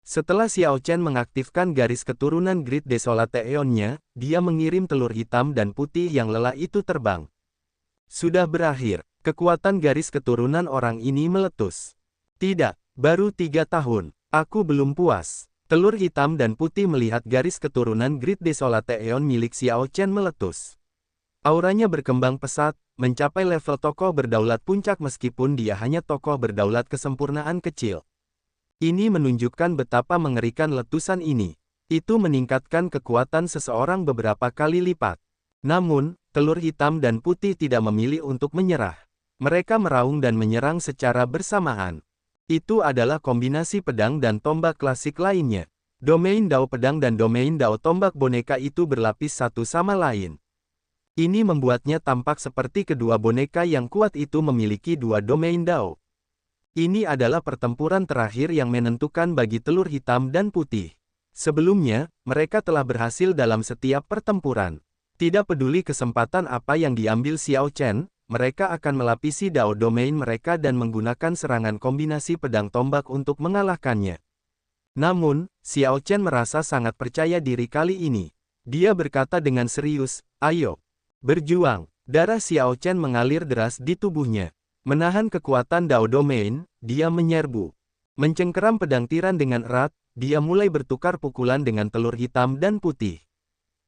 Setelah Xiao Chen mengaktifkan garis keturunan Great Desolate Aeon-nya, dia mengirim telur hitam dan putih yang lelah itu terbang. Sudah berakhir, kekuatan garis keturunan orang ini meletus. Tidak, baru 3 tahun, aku belum puas. Telur hitam dan putih melihat garis keturunan Great Desolate Aeon milik Xiao Chen meletus. Auranya berkembang pesat, mencapai level tokoh berdaulat puncak meskipun dia hanya tokoh berdaulat kesempurnaan kecil. Ini menunjukkan betapa mengerikan letusan ini. Itu meningkatkan kekuatan seseorang beberapa kali lipat. Namun, telur hitam dan putih tidak memilih untuk menyerah. Mereka meraung dan menyerang secara bersamaan. Itu adalah kombinasi pedang dan tombak klasik lainnya. Domain Dao pedang dan domain Dao tombak boneka itu berlapis satu sama lain. Ini membuatnya tampak seperti kedua boneka yang kuat itu memiliki dua domain Dao. Ini adalah pertempuran terakhir yang menentukan bagi telur hitam dan putih. Sebelumnya, mereka telah berhasil dalam setiap pertempuran. Tidak peduli kesempatan apa yang diambil Xiao Chen, mereka akan melapisi Dao domain mereka dan menggunakan serangan kombinasi pedang tombak untuk mengalahkannya. Namun, Xiao Chen merasa sangat percaya diri kali ini. Dia berkata dengan serius, "Ayo, berjuang." Darah Xiao Chen mengalir deras di tubuhnya. Menahan kekuatan Dao domain, dia menyerbu. Mencengkeram pedang tiran dengan erat, dia mulai bertukar pukulan dengan telur hitam dan putih.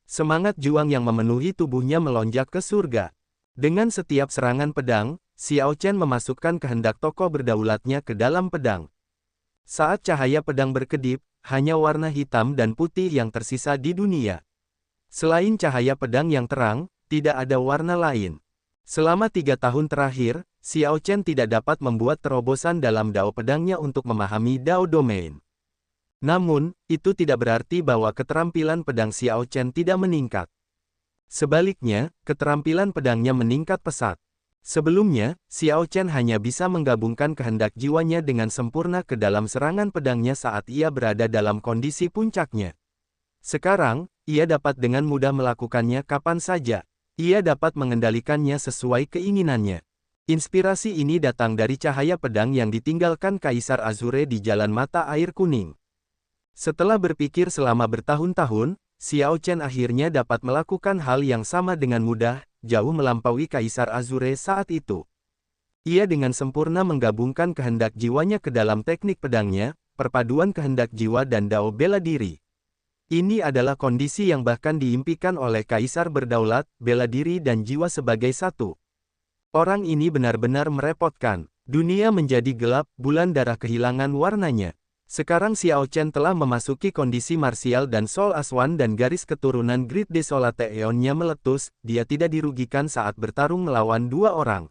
Semangat juang yang memenuhi tubuhnya melonjak ke surga. Dengan setiap serangan pedang, Xiao Chen memasukkan kehendak tokoh berdaulatnya ke dalam pedang. Saat cahaya pedang berkedip, hanya warna hitam dan putih yang tersisa di dunia. Selain cahaya pedang yang terang, tidak ada warna lain. Selama 3 tahun terakhir, Xiao Chen tidak dapat membuat terobosan dalam Dao pedangnya untuk memahami Dao domain. Namun, itu tidak berarti bahwa keterampilan pedang Xiao Chen tidak meningkat. Sebaliknya, keterampilan pedangnya meningkat pesat. Sebelumnya, Xiao Chen hanya bisa menggabungkan kehendak jiwanya dengan sempurna ke dalam serangan pedangnya saat ia berada dalam kondisi puncaknya. Sekarang, ia dapat dengan mudah melakukannya kapan saja. Ia dapat mengendalikannya sesuai keinginannya. Inspirasi ini datang dari cahaya pedang yang ditinggalkan Kaisar Azure di Jalan Mata Air Kuning. Setelah berpikir selama bertahun-tahun, Xiao Chen akhirnya dapat melakukan hal yang sama dengan mudah, jauh melampaui Kaisar Azure saat itu. Ia dengan sempurna menggabungkan kehendak jiwanya ke dalam teknik pedangnya, perpaduan kehendak jiwa dan Dao bela diri. Ini adalah kondisi yang bahkan diimpikan oleh Kaisar berdaulat, bela diri dan jiwa sebagai satu. Orang ini benar-benar merepotkan. Dunia menjadi gelap, bulan darah kehilangan warnanya. Sekarang Xiao Chen telah memasuki kondisi marsial dan Soul Aswan dan garis keturunan Great Desolate Aeon-nya meletus, dia tidak dirugikan saat bertarung melawan 2 orang.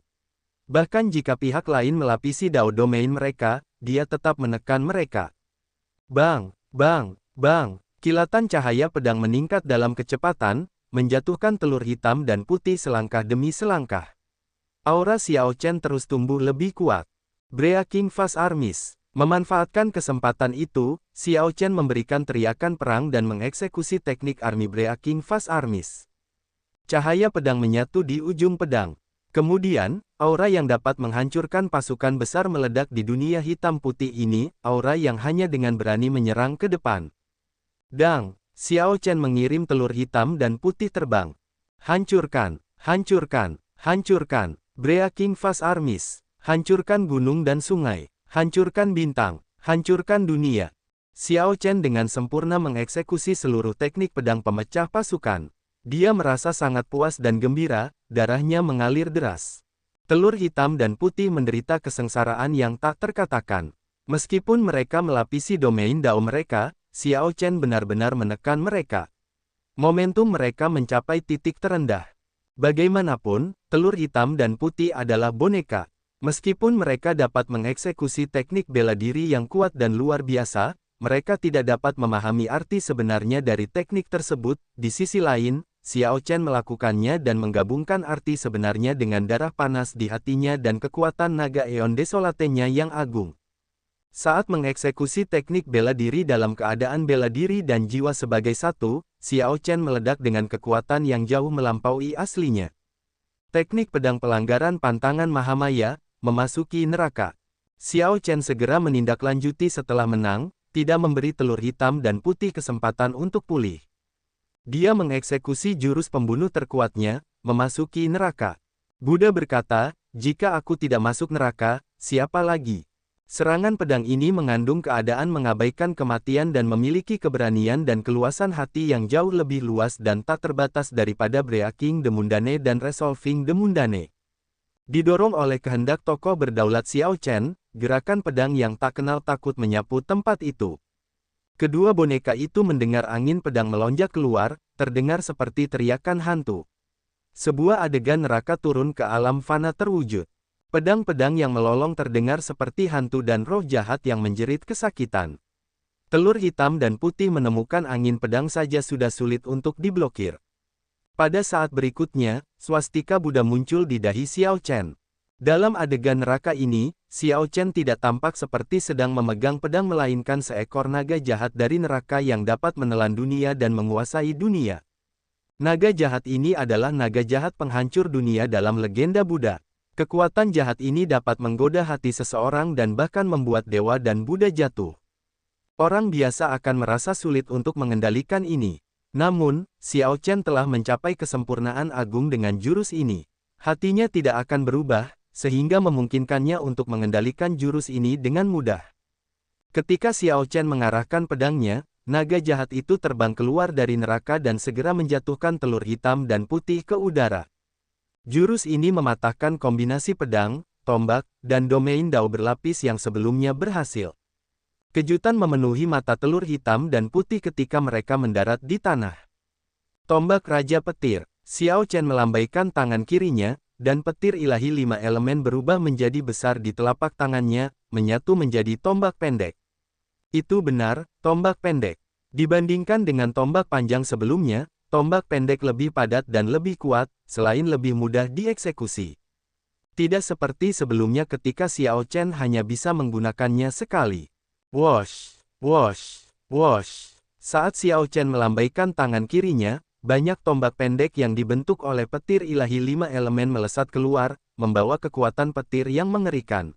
Bahkan jika pihak lain melapisi Dao domain mereka, dia tetap menekan mereka. Bang, bang, bang. Kilatan cahaya pedang meningkat dalam kecepatan, menjatuhkan telur hitam dan putih selangkah demi selangkah. Aura Xiao Chen terus tumbuh lebih kuat. Breaking Fast Armies. Memanfaatkan kesempatan itu, Xiao Chen memberikan teriakan perang dan mengeksekusi teknik Army Breaking Fast Armies. Cahaya pedang menyatu di ujung pedang. Kemudian, aura yang dapat menghancurkan pasukan besar meledak di dunia hitam putih ini, aura yang hanya dengan berani menyerang ke depan. Dang, Xiao Chen mengirim telur hitam dan putih terbang. Hancurkan, hancurkan, hancurkan, Breaking Fast Armies, hancurkan gunung dan sungai, hancurkan bintang, hancurkan dunia. Xiao Chen dengan sempurna mengeksekusi seluruh teknik pedang pemecah pasukan. Dia merasa sangat puas dan gembira, darahnya mengalir deras. Telur hitam dan putih menderita kesengsaraan yang tak terkatakan. Meskipun mereka melapisi domain Dao mereka, Xiao Chen benar-benar menekan mereka. Momentum mereka mencapai titik terendah. Bagaimanapun, telur hitam dan putih adalah boneka. Meskipun mereka dapat mengeksekusi teknik bela diri yang kuat dan luar biasa, mereka tidak dapat memahami arti sebenarnya dari teknik tersebut. Di sisi lain, Xiao Chen melakukannya dan menggabungkan arti sebenarnya dengan darah panas di hatinya dan kekuatan naga Eon Desolate-nya yang agung. Saat mengeksekusi teknik bela diri dalam keadaan bela diri dan jiwa sebagai satu, Xiao Chen meledak dengan kekuatan yang jauh melampaui aslinya. Teknik pedang pelanggaran pantangan Mahamaya, memasuki neraka. Xiao Chen segera menindaklanjuti setelah menang, tidak memberi telur hitam dan putih kesempatan untuk pulih. Dia mengeksekusi jurus pembunuh terkuatnya, memasuki neraka. Buddha berkata, jika aku tidak masuk neraka, siapa lagi? Serangan pedang ini mengandung keadaan mengabaikan kematian dan memiliki keberanian dan keluasan hati yang jauh lebih luas dan tak terbatas daripada Breaking the Mundane dan Resolving the Mundane. Didorong oleh kehendak tokoh berdaulat Xiao Chen, gerakan pedang yang tak kenal takut menyapu tempat itu. Kedua boneka itu mendengar angin pedang melonjak keluar, terdengar seperti teriakan hantu. Sebuah adegan neraka turun ke alam fana terwujud. Pedang-pedang yang melolong terdengar seperti hantu dan roh jahat yang menjerit kesakitan. Telur hitam dan putih menemukan angin pedang saja sudah sulit untuk diblokir. Pada saat berikutnya, swastika Buddha muncul di dahi Xiao Chen. Dalam adegan neraka ini, Xiao Chen tidak tampak seperti sedang memegang pedang melainkan seekor naga jahat dari neraka yang dapat menelan dunia dan menguasai dunia. Naga jahat ini adalah naga jahat penghancur dunia dalam legenda Buddha. Kekuatan jahat ini dapat menggoda hati seseorang dan bahkan membuat dewa dan Buddha jatuh. Orang biasa akan merasa sulit untuk mengendalikan ini. Namun, Xiao Chen telah mencapai kesempurnaan agung dengan jurus ini. Hatinya tidak akan berubah, sehingga memungkinkannya untuk mengendalikan jurus ini dengan mudah. Ketika Xiao Chen mengarahkan pedangnya, naga jahat itu terbang keluar dari neraka dan segera menjatuhkan telur hitam dan putih ke udara. Jurus ini mematahkan kombinasi pedang, tombak, dan domain Dao berlapis yang sebelumnya berhasil. Kejutan memenuhi mata telur hitam dan putih ketika mereka mendarat di tanah. Tombak Raja Petir. Xiao Chen melambaikan tangan kirinya, dan petir ilahi 5 elemen berubah menjadi besar di telapak tangannya, menyatu menjadi tombak pendek. Itu benar, tombak pendek. Dibandingkan dengan tombak panjang sebelumnya, tombak pendek lebih padat dan lebih kuat, selain lebih mudah dieksekusi. Tidak seperti sebelumnya ketika Xiao Chen hanya bisa menggunakannya sekali. Wosh, wosh, wosh. Saat Xiao Chen melambaikan tangan kirinya, banyak tombak pendek yang dibentuk oleh petir ilahi 5 elemen melesat keluar, membawa kekuatan petir yang mengerikan.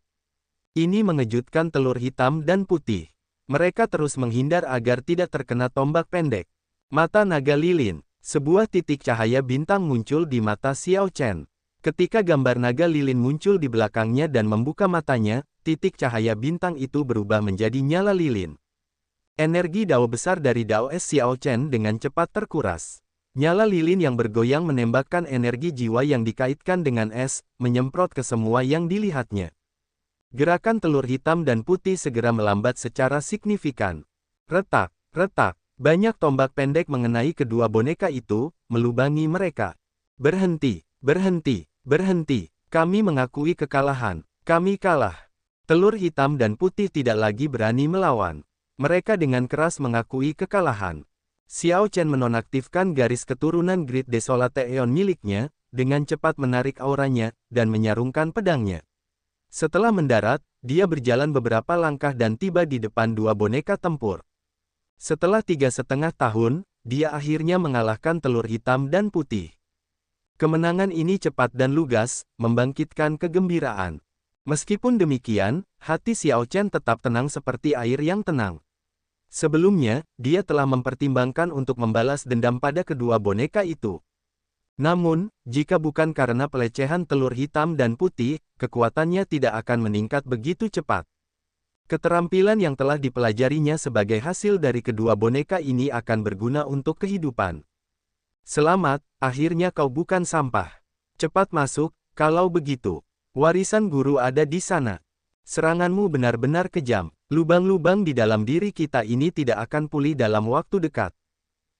Ini mengejutkan telur hitam dan putih. Mereka terus menghindar agar tidak terkena tombak pendek. Mata naga lilin. Sebuah titik cahaya bintang muncul di mata Xiao Chen. Ketika gambar naga lilin muncul di belakangnya dan membuka matanya, titik cahaya bintang itu berubah menjadi nyala lilin. Energi Dao besar dari Dao Es Xiao Chen dengan cepat terkuras. Nyala lilin yang bergoyang menembakkan energi jiwa yang dikaitkan dengan es, menyemprot ke semua yang dilihatnya. Gerakan telur hitam dan putih segera melambat secara signifikan. Retak, retak, banyak tombak pendek mengenai kedua boneka itu, melubangi mereka. Berhenti, berhenti, berhenti, kami mengakui kekalahan, kami kalah. Telur hitam dan putih tidak lagi berani melawan. Mereka dengan keras mengakui kekalahan. Xiao Chen menonaktifkan garis keturunan Great Desolate Aeon miliknya, dengan cepat menarik auranya, dan menyarungkan pedangnya. Setelah mendarat, dia berjalan beberapa langkah dan tiba di depan dua boneka tempur. Setelah 3,5 tahun, dia akhirnya mengalahkan telur hitam dan putih. Kemenangan ini cepat dan lugas, membangkitkan kegembiraan. Meskipun demikian, hati Xiao Chen tetap tenang seperti air yang tenang. Sebelumnya, dia telah mempertimbangkan untuk membalas dendam pada kedua boneka itu. Namun, jika bukan karena pelecehan telur hitam dan putih, kekuatannya tidak akan meningkat begitu cepat. Keterampilan yang telah dipelajarinya sebagai hasil dari kedua boneka ini akan berguna untuk kehidupan. Selamat, akhirnya kau bukan sampah. Cepat masuk, kalau begitu. Warisan guru ada di sana. Seranganmu benar-benar kejam. Lubang-lubang di dalam diri kita ini tidak akan pulih dalam waktu dekat.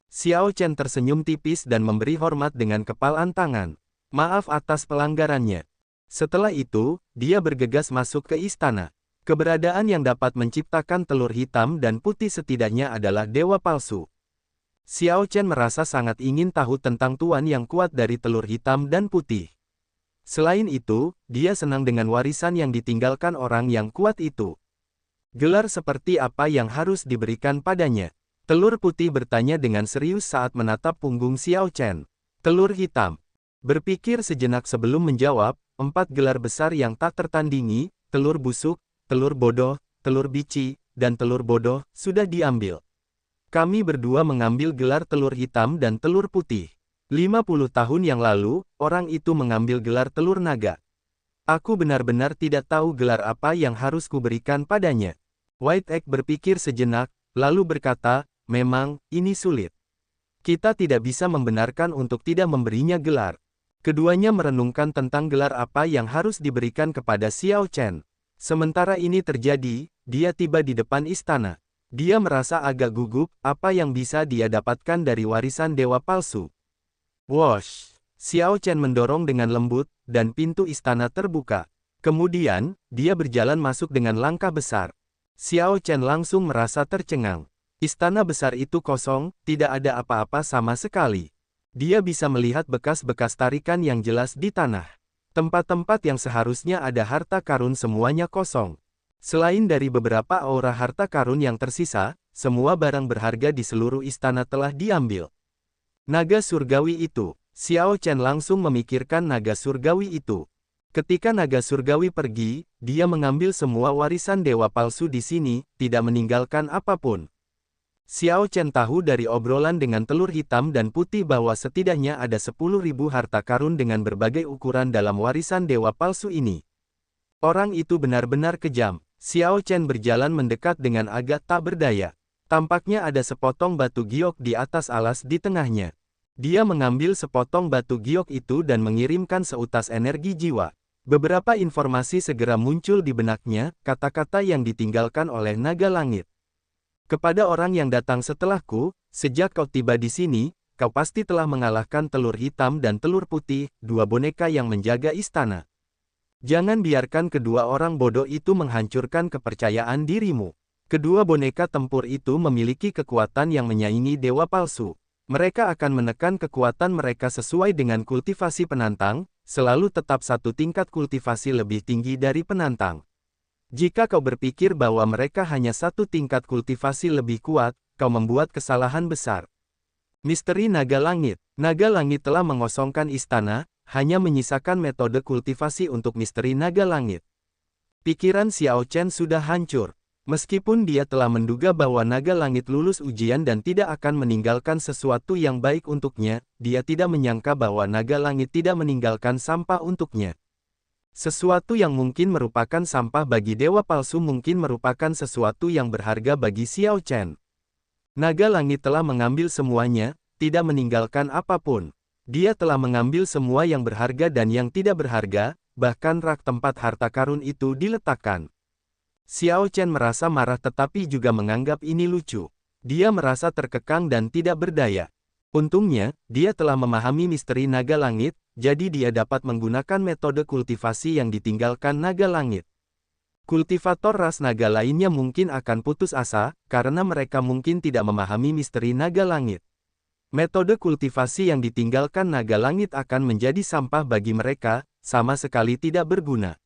Xiao Chen tersenyum tipis dan memberi hormat dengan kepalan tangan. Maaf atas pelanggarannya. Setelah itu, dia bergegas masuk ke istana. Keberadaan yang dapat menciptakan telur hitam dan putih setidaknya adalah dewa palsu. Xiao Chen merasa sangat ingin tahu tentang tuan yang kuat dari telur hitam dan putih. Selain itu, dia senang dengan warisan yang ditinggalkan orang yang kuat itu. Gelar seperti apa yang harus diberikan padanya? Telur putih bertanya dengan serius saat menatap punggung Xiao Chen. Telur hitam. Berpikir sejenak sebelum menjawab, 4 gelar besar yang tak tertandingi, telur busuk, telur bodoh, telur bici, dan telur bodoh, sudah diambil. Kami berdua mengambil gelar telur hitam dan telur putih. 50 tahun yang lalu, orang itu mengambil gelar telur naga. Aku benar-benar tidak tahu gelar apa yang harus kuberikan padanya. White Egg berpikir sejenak, lalu berkata, memang, ini sulit. Kita tidak bisa membenarkan untuk tidak memberinya gelar. Keduanya merenungkan tentang gelar apa yang harus diberikan kepada Xiao Chen. Sementara ini terjadi, dia tiba di depan istana. Dia merasa agak gugup, apa yang bisa dia dapatkan dari warisan dewa palsu. Wosh! Xiao Chen mendorong dengan lembut, dan pintu istana terbuka. Kemudian, dia berjalan masuk dengan langkah besar. Xiao Chen langsung merasa tercengang. Istana besar itu kosong, tidak ada apa-apa sama sekali. Dia bisa melihat bekas-bekas tarikan yang jelas di tanah. Tempat-tempat yang seharusnya ada harta karun semuanya kosong. Selain dari beberapa aura harta karun yang tersisa, semua barang berharga di seluruh istana telah diambil. Naga surgawi itu. Xiao Chen langsung memikirkan naga surgawi itu. Ketika naga surgawi pergi, dia mengambil semua warisan dewa palsu di sini, tidak meninggalkan apapun. Xiao Chen tahu dari obrolan dengan telur hitam dan putih bahwa setidaknya ada 10.000 harta karun dengan berbagai ukuran dalam warisan dewa palsu ini. Orang itu benar-benar kejam. Xiao Chen berjalan mendekat dengan agak tak berdaya. Tampaknya ada sepotong batu giok di atas alas di tengahnya. Dia mengambil sepotong batu giok itu dan mengirimkan seutas energi jiwa. Beberapa informasi segera muncul di benaknya, kata-kata yang ditinggalkan oleh naga langit. Kepada orang yang datang setelahku, sejak kau tiba di sini, kau pasti telah mengalahkan telur hitam dan telur putih, dua boneka yang menjaga istana. Jangan biarkan kedua orang bodoh itu menghancurkan kepercayaan dirimu. Kedua boneka tempur itu memiliki kekuatan yang menyaingi dewa palsu. Mereka akan menekan kekuatan mereka sesuai dengan kultivasi penantang, selalu tetap satu tingkat kultivasi lebih tinggi dari penantang. Jika kau berpikir bahwa mereka hanya satu tingkat kultivasi lebih kuat, kau membuat kesalahan besar. Misteri Naga Langit. Naga Langit telah mengosongkan istana, hanya menyisakan metode kultivasi untuk misteri Naga Langit. Pikiran Xiao Chen sudah hancur. Meskipun dia telah menduga bahwa Naga Langit lulus ujian dan tidak akan meninggalkan sesuatu yang baik untuknya, dia tidak menyangka bahwa Naga Langit tidak meninggalkan sampah untuknya. Sesuatu yang mungkin merupakan sampah bagi dewa palsu mungkin merupakan sesuatu yang berharga bagi Xiao Chen. Naga Langit telah mengambil semuanya, tidak meninggalkan apapun. Dia telah mengambil semua yang berharga dan yang tidak berharga, bahkan rak tempat harta karun itu diletakkan. Xiao Chen merasa marah tetapi juga menganggap ini lucu. Dia merasa terkekang dan tidak berdaya. Untungnya, dia telah memahami misteri Naga Langit, jadi dia dapat menggunakan metode kultivasi yang ditinggalkan Naga Langit. Kultivator ras naga lainnya mungkin akan putus asa, karena mereka mungkin tidak memahami misteri Naga Langit. Metode kultivasi yang ditinggalkan Naga Langit akan menjadi sampah bagi mereka, sama sekali tidak berguna.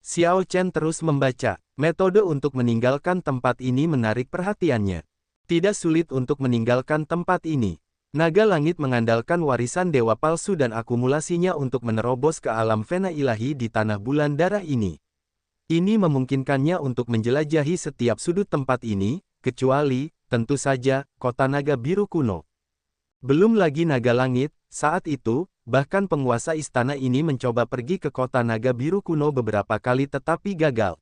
Xiao Chen terus membaca. Metode untuk meninggalkan tempat ini menarik perhatiannya. Tidak sulit untuk meninggalkan tempat ini. Naga Langit mengandalkan warisan dewa palsu dan akumulasinya untuk menerobos ke alam fena ilahi di tanah bulan darah ini. Ini memungkinkannya untuk menjelajahi setiap sudut tempat ini, kecuali, tentu saja, kota naga biru kuno. Belum lagi Naga Langit, saat itu, bahkan penguasa istana ini mencoba pergi ke kota naga biru kuno beberapa kali tetapi gagal.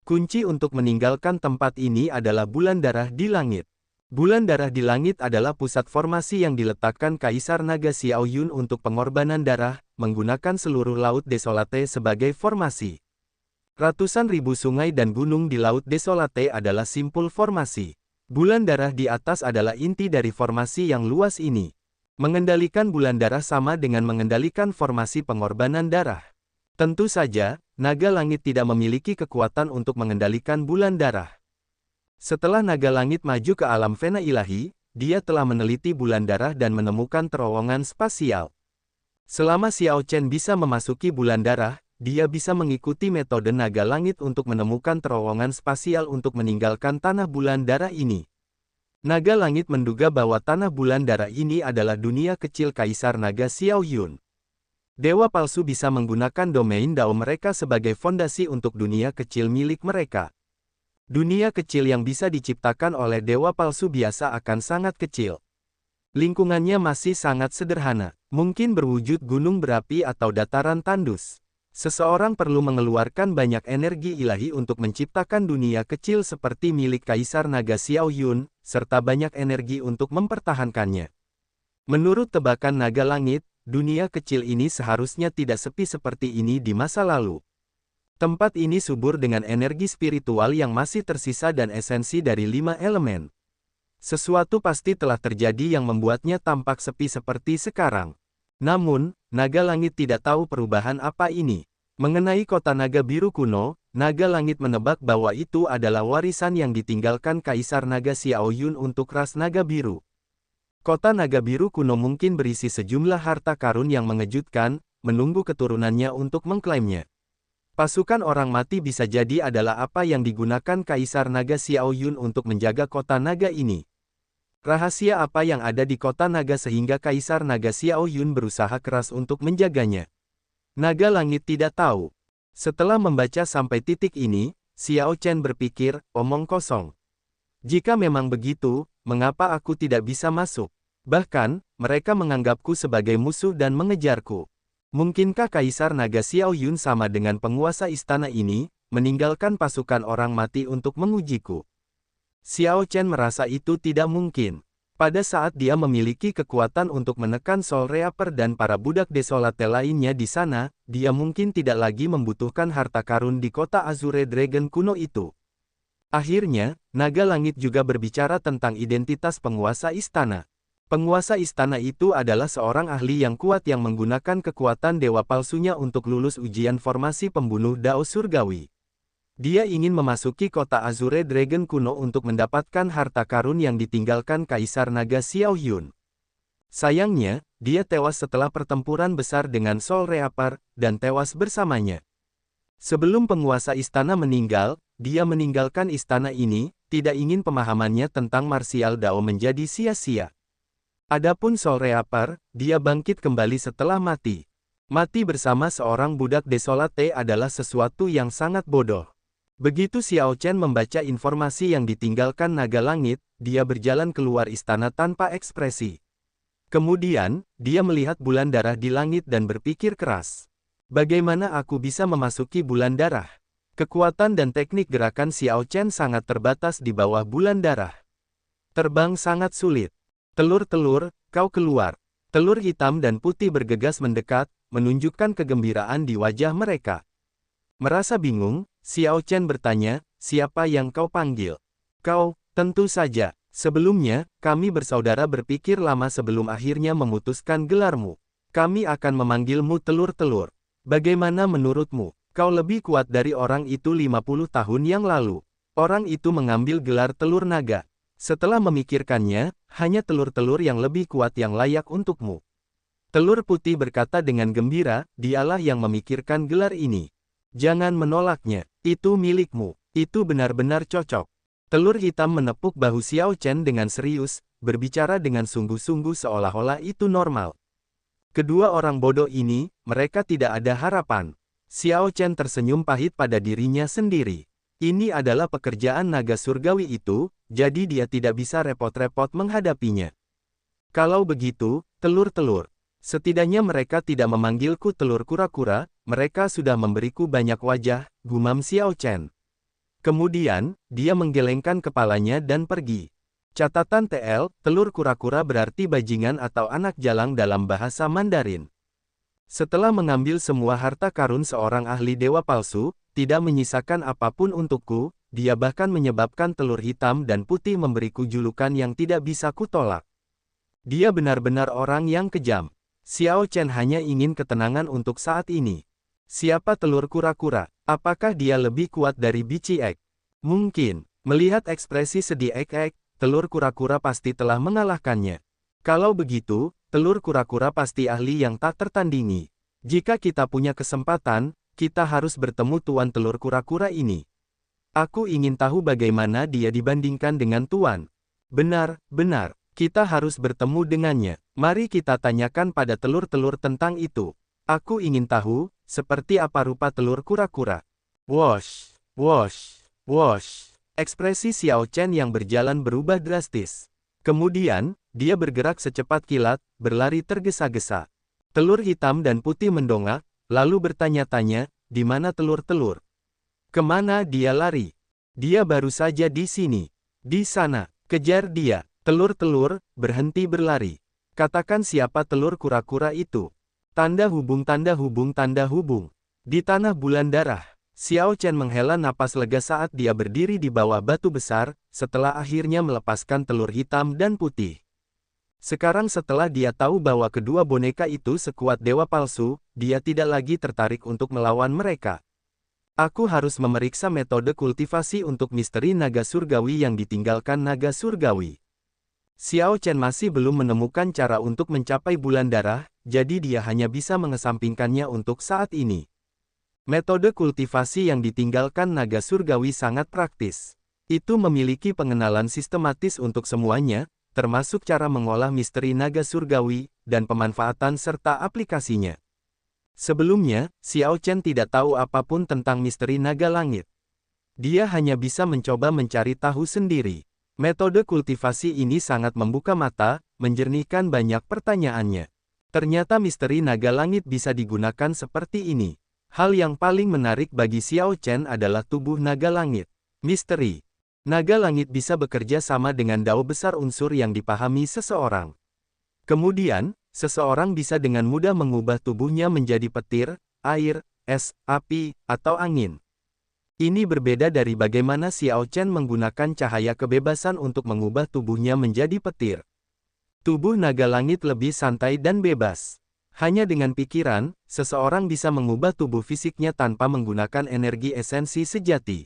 Kunci untuk meninggalkan tempat ini adalah bulan darah di langit. Bulan darah di langit adalah pusat formasi yang diletakkan Kaisar Naga Xiao Yun untuk pengorbanan darah, menggunakan seluruh Laut Desolate sebagai formasi. Ratusan ribu sungai dan gunung di Laut Desolate adalah simpul formasi. Bulan darah di atas adalah inti dari formasi yang luas ini. Mengendalikan bulan darah sama dengan mengendalikan formasi pengorbanan darah. Tentu saja, Naga Langit tidak memiliki kekuatan untuk mengendalikan bulan darah. Setelah Naga Langit maju ke alam fena ilahi, dia telah meneliti bulan darah dan menemukan terowongan spasial. Selama Xiao Chen bisa memasuki bulan darah, dia bisa mengikuti metode Naga Langit untuk menemukan terowongan spasial untuk meninggalkan tanah bulan darah ini. Naga Langit menduga bahwa tanah bulan darah ini adalah dunia kecil Kaisar Naga Xiao Yun. Dewa palsu bisa menggunakan domain Dao mereka sebagai fondasi untuk dunia kecil milik mereka. Dunia kecil yang bisa diciptakan oleh dewa palsu biasa akan sangat kecil. Lingkungannya masih sangat sederhana, mungkin berwujud gunung berapi atau dataran tandus. Seseorang perlu mengeluarkan banyak energi ilahi untuk menciptakan dunia kecil seperti milik Kaisar Naga Xiao Yun, serta banyak energi untuk mempertahankannya. Menurut tebakan naga langit, dunia kecil ini seharusnya tidak sepi seperti ini di masa lalu. Tempat ini subur dengan energi spiritual yang masih tersisa dan esensi dari 5 elemen. Sesuatu pasti telah terjadi yang membuatnya tampak sepi seperti sekarang. Namun, naga langit tidak tahu perubahan apa ini. Mengenai kota naga biru kuno, naga langit menebak bahwa itu adalah warisan yang ditinggalkan Kaisar Naga Xiao Yun untuk ras naga biru. Kota naga biru kuno mungkin berisi sejumlah harta karun yang mengejutkan, menunggu keturunannya untuk mengklaimnya. Pasukan orang mati bisa jadi adalah apa yang digunakan Kaisar Naga Xiao Yun untuk menjaga kota naga ini. Rahasia apa yang ada di kota naga sehingga Kaisar Naga Xiao Yun berusaha keras untuk menjaganya? Naga langit tidak tahu. Setelah membaca sampai titik ini, Xiao Chen berpikir, omong kosong. Jika memang begitu, mengapa aku tidak bisa masuk? Bahkan, mereka menganggapku sebagai musuh dan mengejarku. Mungkinkah Kaisar Naga Xiao Yun sama dengan penguasa istana ini, meninggalkan pasukan orang mati untuk mengujiku? Xiao Chen merasa itu tidak mungkin. Pada saat dia memiliki kekuatan untuk menekan Soul Reaper dan para budak desolate lainnya di sana, dia mungkin tidak lagi membutuhkan harta karun di kota Azure Dragon kuno itu. Akhirnya, naga langit juga berbicara tentang identitas penguasa istana. Penguasa istana itu adalah seorang ahli yang kuat yang menggunakan kekuatan dewa palsunya untuk lulus ujian formasi pembunuh Dao Surgawi. Dia ingin memasuki kota Azure Dragon kuno untuk mendapatkan harta karun yang ditinggalkan Kaisar Naga Xiao Yun. Sayangnya, dia tewas setelah pertempuran besar dengan Soul Reaper, dan tewas bersamanya. Sebelum penguasa istana meninggal, dia meninggalkan istana ini, tidak ingin pemahamannya tentang martial Dao menjadi sia-sia. Adapun Soul Reaper, dia bangkit kembali setelah mati. Mati bersama seorang budak desolate adalah sesuatu yang sangat bodoh. Begitu Xiao Chen membaca informasi yang ditinggalkan naga langit, dia berjalan keluar istana tanpa ekspresi. Kemudian, dia melihat bulan darah di langit dan berpikir keras. Bagaimana aku bisa memasuki bulan darah? Kekuatan dan teknik gerakan Xiao Chen sangat terbatas di bawah bulan darah. Terbang sangat sulit. Telur-telur, kau keluar. Telur hitam dan putih bergegas mendekat, menunjukkan kegembiraan di wajah mereka. Merasa bingung, Xiao Chen bertanya, siapa yang kau panggil? Kau, tentu saja. Sebelumnya, kami bersaudara berpikir lama sebelum akhirnya memutuskan gelarmu. Kami akan memanggilmu telur-telur. Bagaimana menurutmu? Kau lebih kuat dari orang itu 50 tahun yang lalu. Orang itu mengambil gelar telur naga. Setelah memikirkannya, hanya telur-telur yang lebih kuat yang layak untukmu. Telur putih berkata dengan gembira, dialah yang memikirkan gelar ini. Jangan menolaknya, itu milikmu, itu benar-benar cocok. Telur hitam menepuk bahu Xiao Chen dengan serius, berbicara dengan sungguh-sungguh seolah-olah itu normal. Kedua orang bodoh ini, mereka tidak ada harapan. Xiao Chen tersenyum pahit pada dirinya sendiri. Ini adalah pekerjaan naga surgawi itu, jadi dia tidak bisa repot-repot menghadapinya. Kalau begitu, telur-telur. Setidaknya mereka tidak memanggilku telur kura-kura, mereka sudah memberiku banyak wajah, gumam Xiao Chen. Kemudian, dia menggelengkan kepalanya dan pergi. Catatan TL, telur kura-kura berarti bajingan atau anak jalang dalam bahasa Mandarin. Setelah mengambil semua harta karun seorang ahli dewa palsu, tidak menyisakan apapun untukku, dia bahkan menyebabkan telur hitam dan putih memberiku julukan yang tidak bisa kutolak. Dia benar-benar orang yang kejam. Xiao Chen hanya ingin ketenangan untuk saat ini. Siapa telur kura-kura? Apakah dia lebih kuat dari Bici Ek? Mungkin. Melihat ekspresi sedih Ek, telur kura-kura pasti telah mengalahkannya. Kalau begitu, telur kura-kura pasti ahli yang tak tertandingi. Jika kita punya kesempatan, kita harus bertemu tuan telur kura-kura ini. Aku ingin tahu bagaimana dia dibandingkan dengan tuan. Benar, kita harus bertemu dengannya. Mari kita tanyakan pada telur-telur tentang itu. Aku ingin tahu, seperti apa rupa telur kura-kura. Wosh, wosh, wosh. Ekspresi Xiao Chen yang berjalan berubah drastis. Kemudian, dia bergerak secepat kilat, berlari tergesa-gesa. Telur hitam dan putih mendongak, lalu bertanya-tanya, di mana telur-telur? Kemana dia lari? Dia baru saja di sini. Di sana, kejar dia. Telur-telur, berhenti berlari. Katakan siapa telur kura-kura itu. Tanda hubung tanda hubung tanda hubung. Di tanah bulan darah. Xiao Chen menghela napas lega saat dia berdiri di bawah batu besar, setelah akhirnya melepaskan telur hitam dan putih. Sekarang setelah dia tahu bahwa kedua boneka itu sekuat dewa palsu, dia tidak lagi tertarik untuk melawan mereka. Aku harus memeriksa metode kultivasi untuk misteri naga surgawi yang ditinggalkan naga surgawi. Xiao Chen masih belum menemukan cara untuk mencapai bulan darah, jadi dia hanya bisa mengesampingkannya untuk saat ini. Metode kultivasi yang ditinggalkan naga surgawi sangat praktis. Itu memiliki pengenalan sistematis untuk semuanya, termasuk cara mengolah misteri naga surgawi, dan pemanfaatan serta aplikasinya. Sebelumnya, Xiao Chen tidak tahu apapun tentang misteri naga langit. Dia hanya bisa mencoba mencari tahu sendiri. Metode kultivasi ini sangat membuka mata, menjernihkan banyak pertanyaannya. Ternyata misteri naga langit bisa digunakan seperti ini. Hal yang paling menarik bagi Xiao Chen adalah tubuh naga langit. Misteri. Naga langit bisa bekerja sama dengan dao besar unsur yang dipahami seseorang. Kemudian, seseorang bisa dengan mudah mengubah tubuhnya menjadi petir, air, es, api, atau angin. Ini berbeda dari bagaimana Xiao Chen menggunakan cahaya kebebasan untuk mengubah tubuhnya menjadi petir. Tubuh naga langit lebih santai dan bebas. Hanya dengan pikiran, seseorang bisa mengubah tubuh fisiknya tanpa menggunakan energi esensi sejati.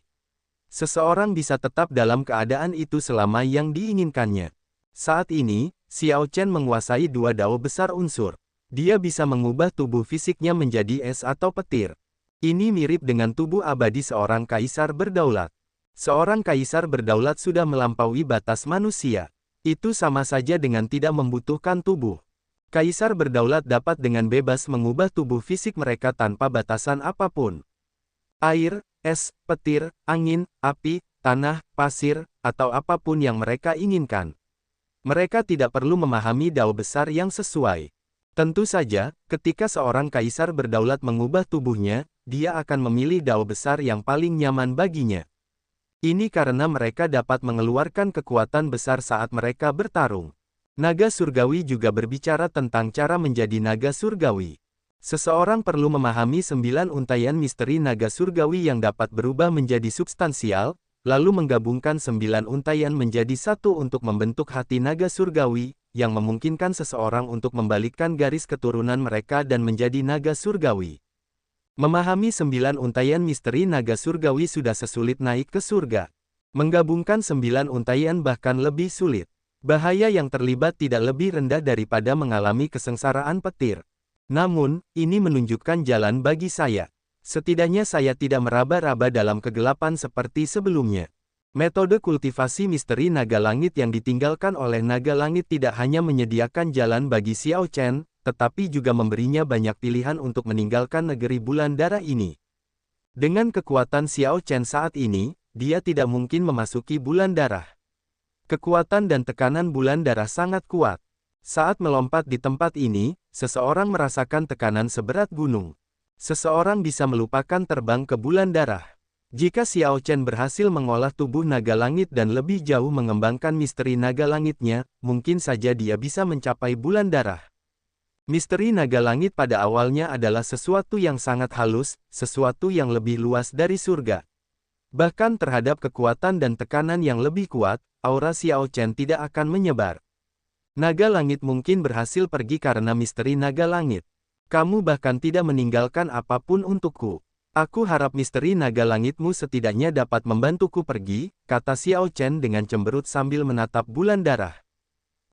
Seseorang bisa tetap dalam keadaan itu selama yang diinginkannya. Saat ini, Xiao Chen menguasai dua dao besar unsur. Dia bisa mengubah tubuh fisiknya menjadi es atau petir. Ini mirip dengan tubuh abadi seorang kaisar berdaulat. Seorang kaisar berdaulat sudah melampaui batas manusia. Itu sama saja dengan tidak membutuhkan tubuh. Kaisar berdaulat dapat dengan bebas mengubah tubuh fisik mereka tanpa batasan apapun. Air, es, petir, angin, api, tanah, pasir, atau apapun yang mereka inginkan. Mereka tidak perlu memahami dao besar yang sesuai. Tentu saja, ketika seorang kaisar berdaulat mengubah tubuhnya, dia akan memilih dao besar yang paling nyaman baginya. Ini karena mereka dapat mengeluarkan kekuatan besar saat mereka bertarung. Naga surgawi juga berbicara tentang cara menjadi naga surgawi. Seseorang perlu memahami 9 untaian misteri naga surgawi yang dapat berubah menjadi substansial, lalu menggabungkan 9 untaian menjadi satu untuk membentuk hati naga surgawi, yang memungkinkan seseorang untuk membalikkan garis keturunan mereka dan menjadi naga surgawi. Memahami 9 untaian misteri naga surgawi sudah sesulit naik ke surga. Menggabungkan 9 untaian bahkan lebih sulit. Bahaya yang terlibat tidak lebih rendah daripada mengalami kesengsaraan petir. Namun, ini menunjukkan jalan bagi saya. Setidaknya saya tidak meraba-raba dalam kegelapan seperti sebelumnya. Metode kultivasi misteri naga langit yang ditinggalkan oleh naga langit tidak hanya menyediakan jalan bagi Xiao Chen, tetapi juga memberinya banyak pilihan untuk meninggalkan negeri bulan darah ini. Dengan kekuatan Xiao Chen saat ini, dia tidak mungkin memasuki bulan darah. Kekuatan dan tekanan bulan darah sangat kuat. Saat melompat di tempat ini, seseorang merasakan tekanan seberat gunung. Seseorang bisa melupakan terbang ke bulan darah. Jika Xiao Chen berhasil mengolah tubuh naga langit dan lebih jauh mengembangkan misteri naga langitnya, mungkin saja dia bisa mencapai bulan darah. Misteri naga langit pada awalnya adalah sesuatu yang sangat halus, sesuatu yang lebih luas dari surga. Bahkan terhadap kekuatan dan tekanan yang lebih kuat, aura Xiao Chen tidak akan menyebar. Naga langit mungkin berhasil pergi karena misteri naga langit. Kamu bahkan tidak meninggalkan apapun untukku. Aku harap misteri naga langitmu setidaknya dapat membantuku pergi, kata Xiao Chen dengan cemberut sambil menatap bulan darah.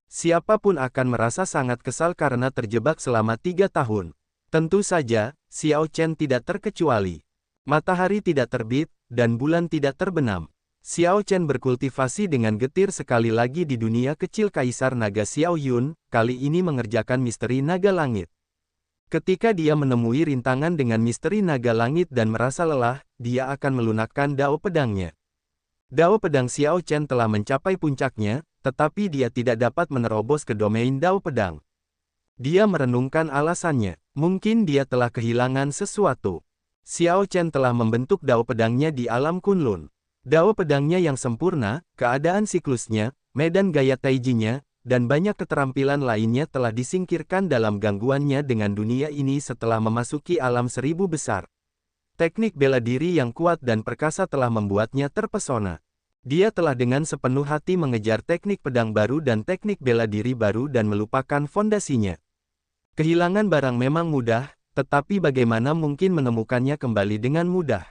Siapapun akan merasa sangat kesal karena terjebak selama 3 tahun. Tentu saja, Xiao Chen tidak terkecuali. Matahari tidak terbit, dan bulan tidak terbenam. Xiao Chen berkultivasi dengan getir sekali lagi di dunia kecil Kaisar Naga Xiao Yun, kali ini mengerjakan misteri naga langit. Ketika dia menemui rintangan dengan misteri naga langit dan merasa lelah, dia akan melunakkan dao pedangnya. Dao pedang Xiao Chen telah mencapai puncaknya, tetapi dia tidak dapat menerobos ke domain Dao pedang. Dia merenungkan alasannya. Mungkin dia telah kehilangan sesuatu. Xiao Chen telah membentuk Dao pedangnya di alam Kunlun. Dao pedangnya yang sempurna, keadaan siklusnya, medan gaya Taijinya, dan banyak keterampilan lainnya telah disingkirkan dalam gangguannya dengan dunia ini setelah memasuki alam seribu besar. Teknik bela diri yang kuat dan perkasa telah membuatnya terpesona. Dia telah dengan sepenuh hati mengejar teknik pedang baru dan teknik bela diri baru dan melupakan fondasinya. Kehilangan barang memang mudah, tetapi bagaimana mungkin menemukannya kembali dengan mudah?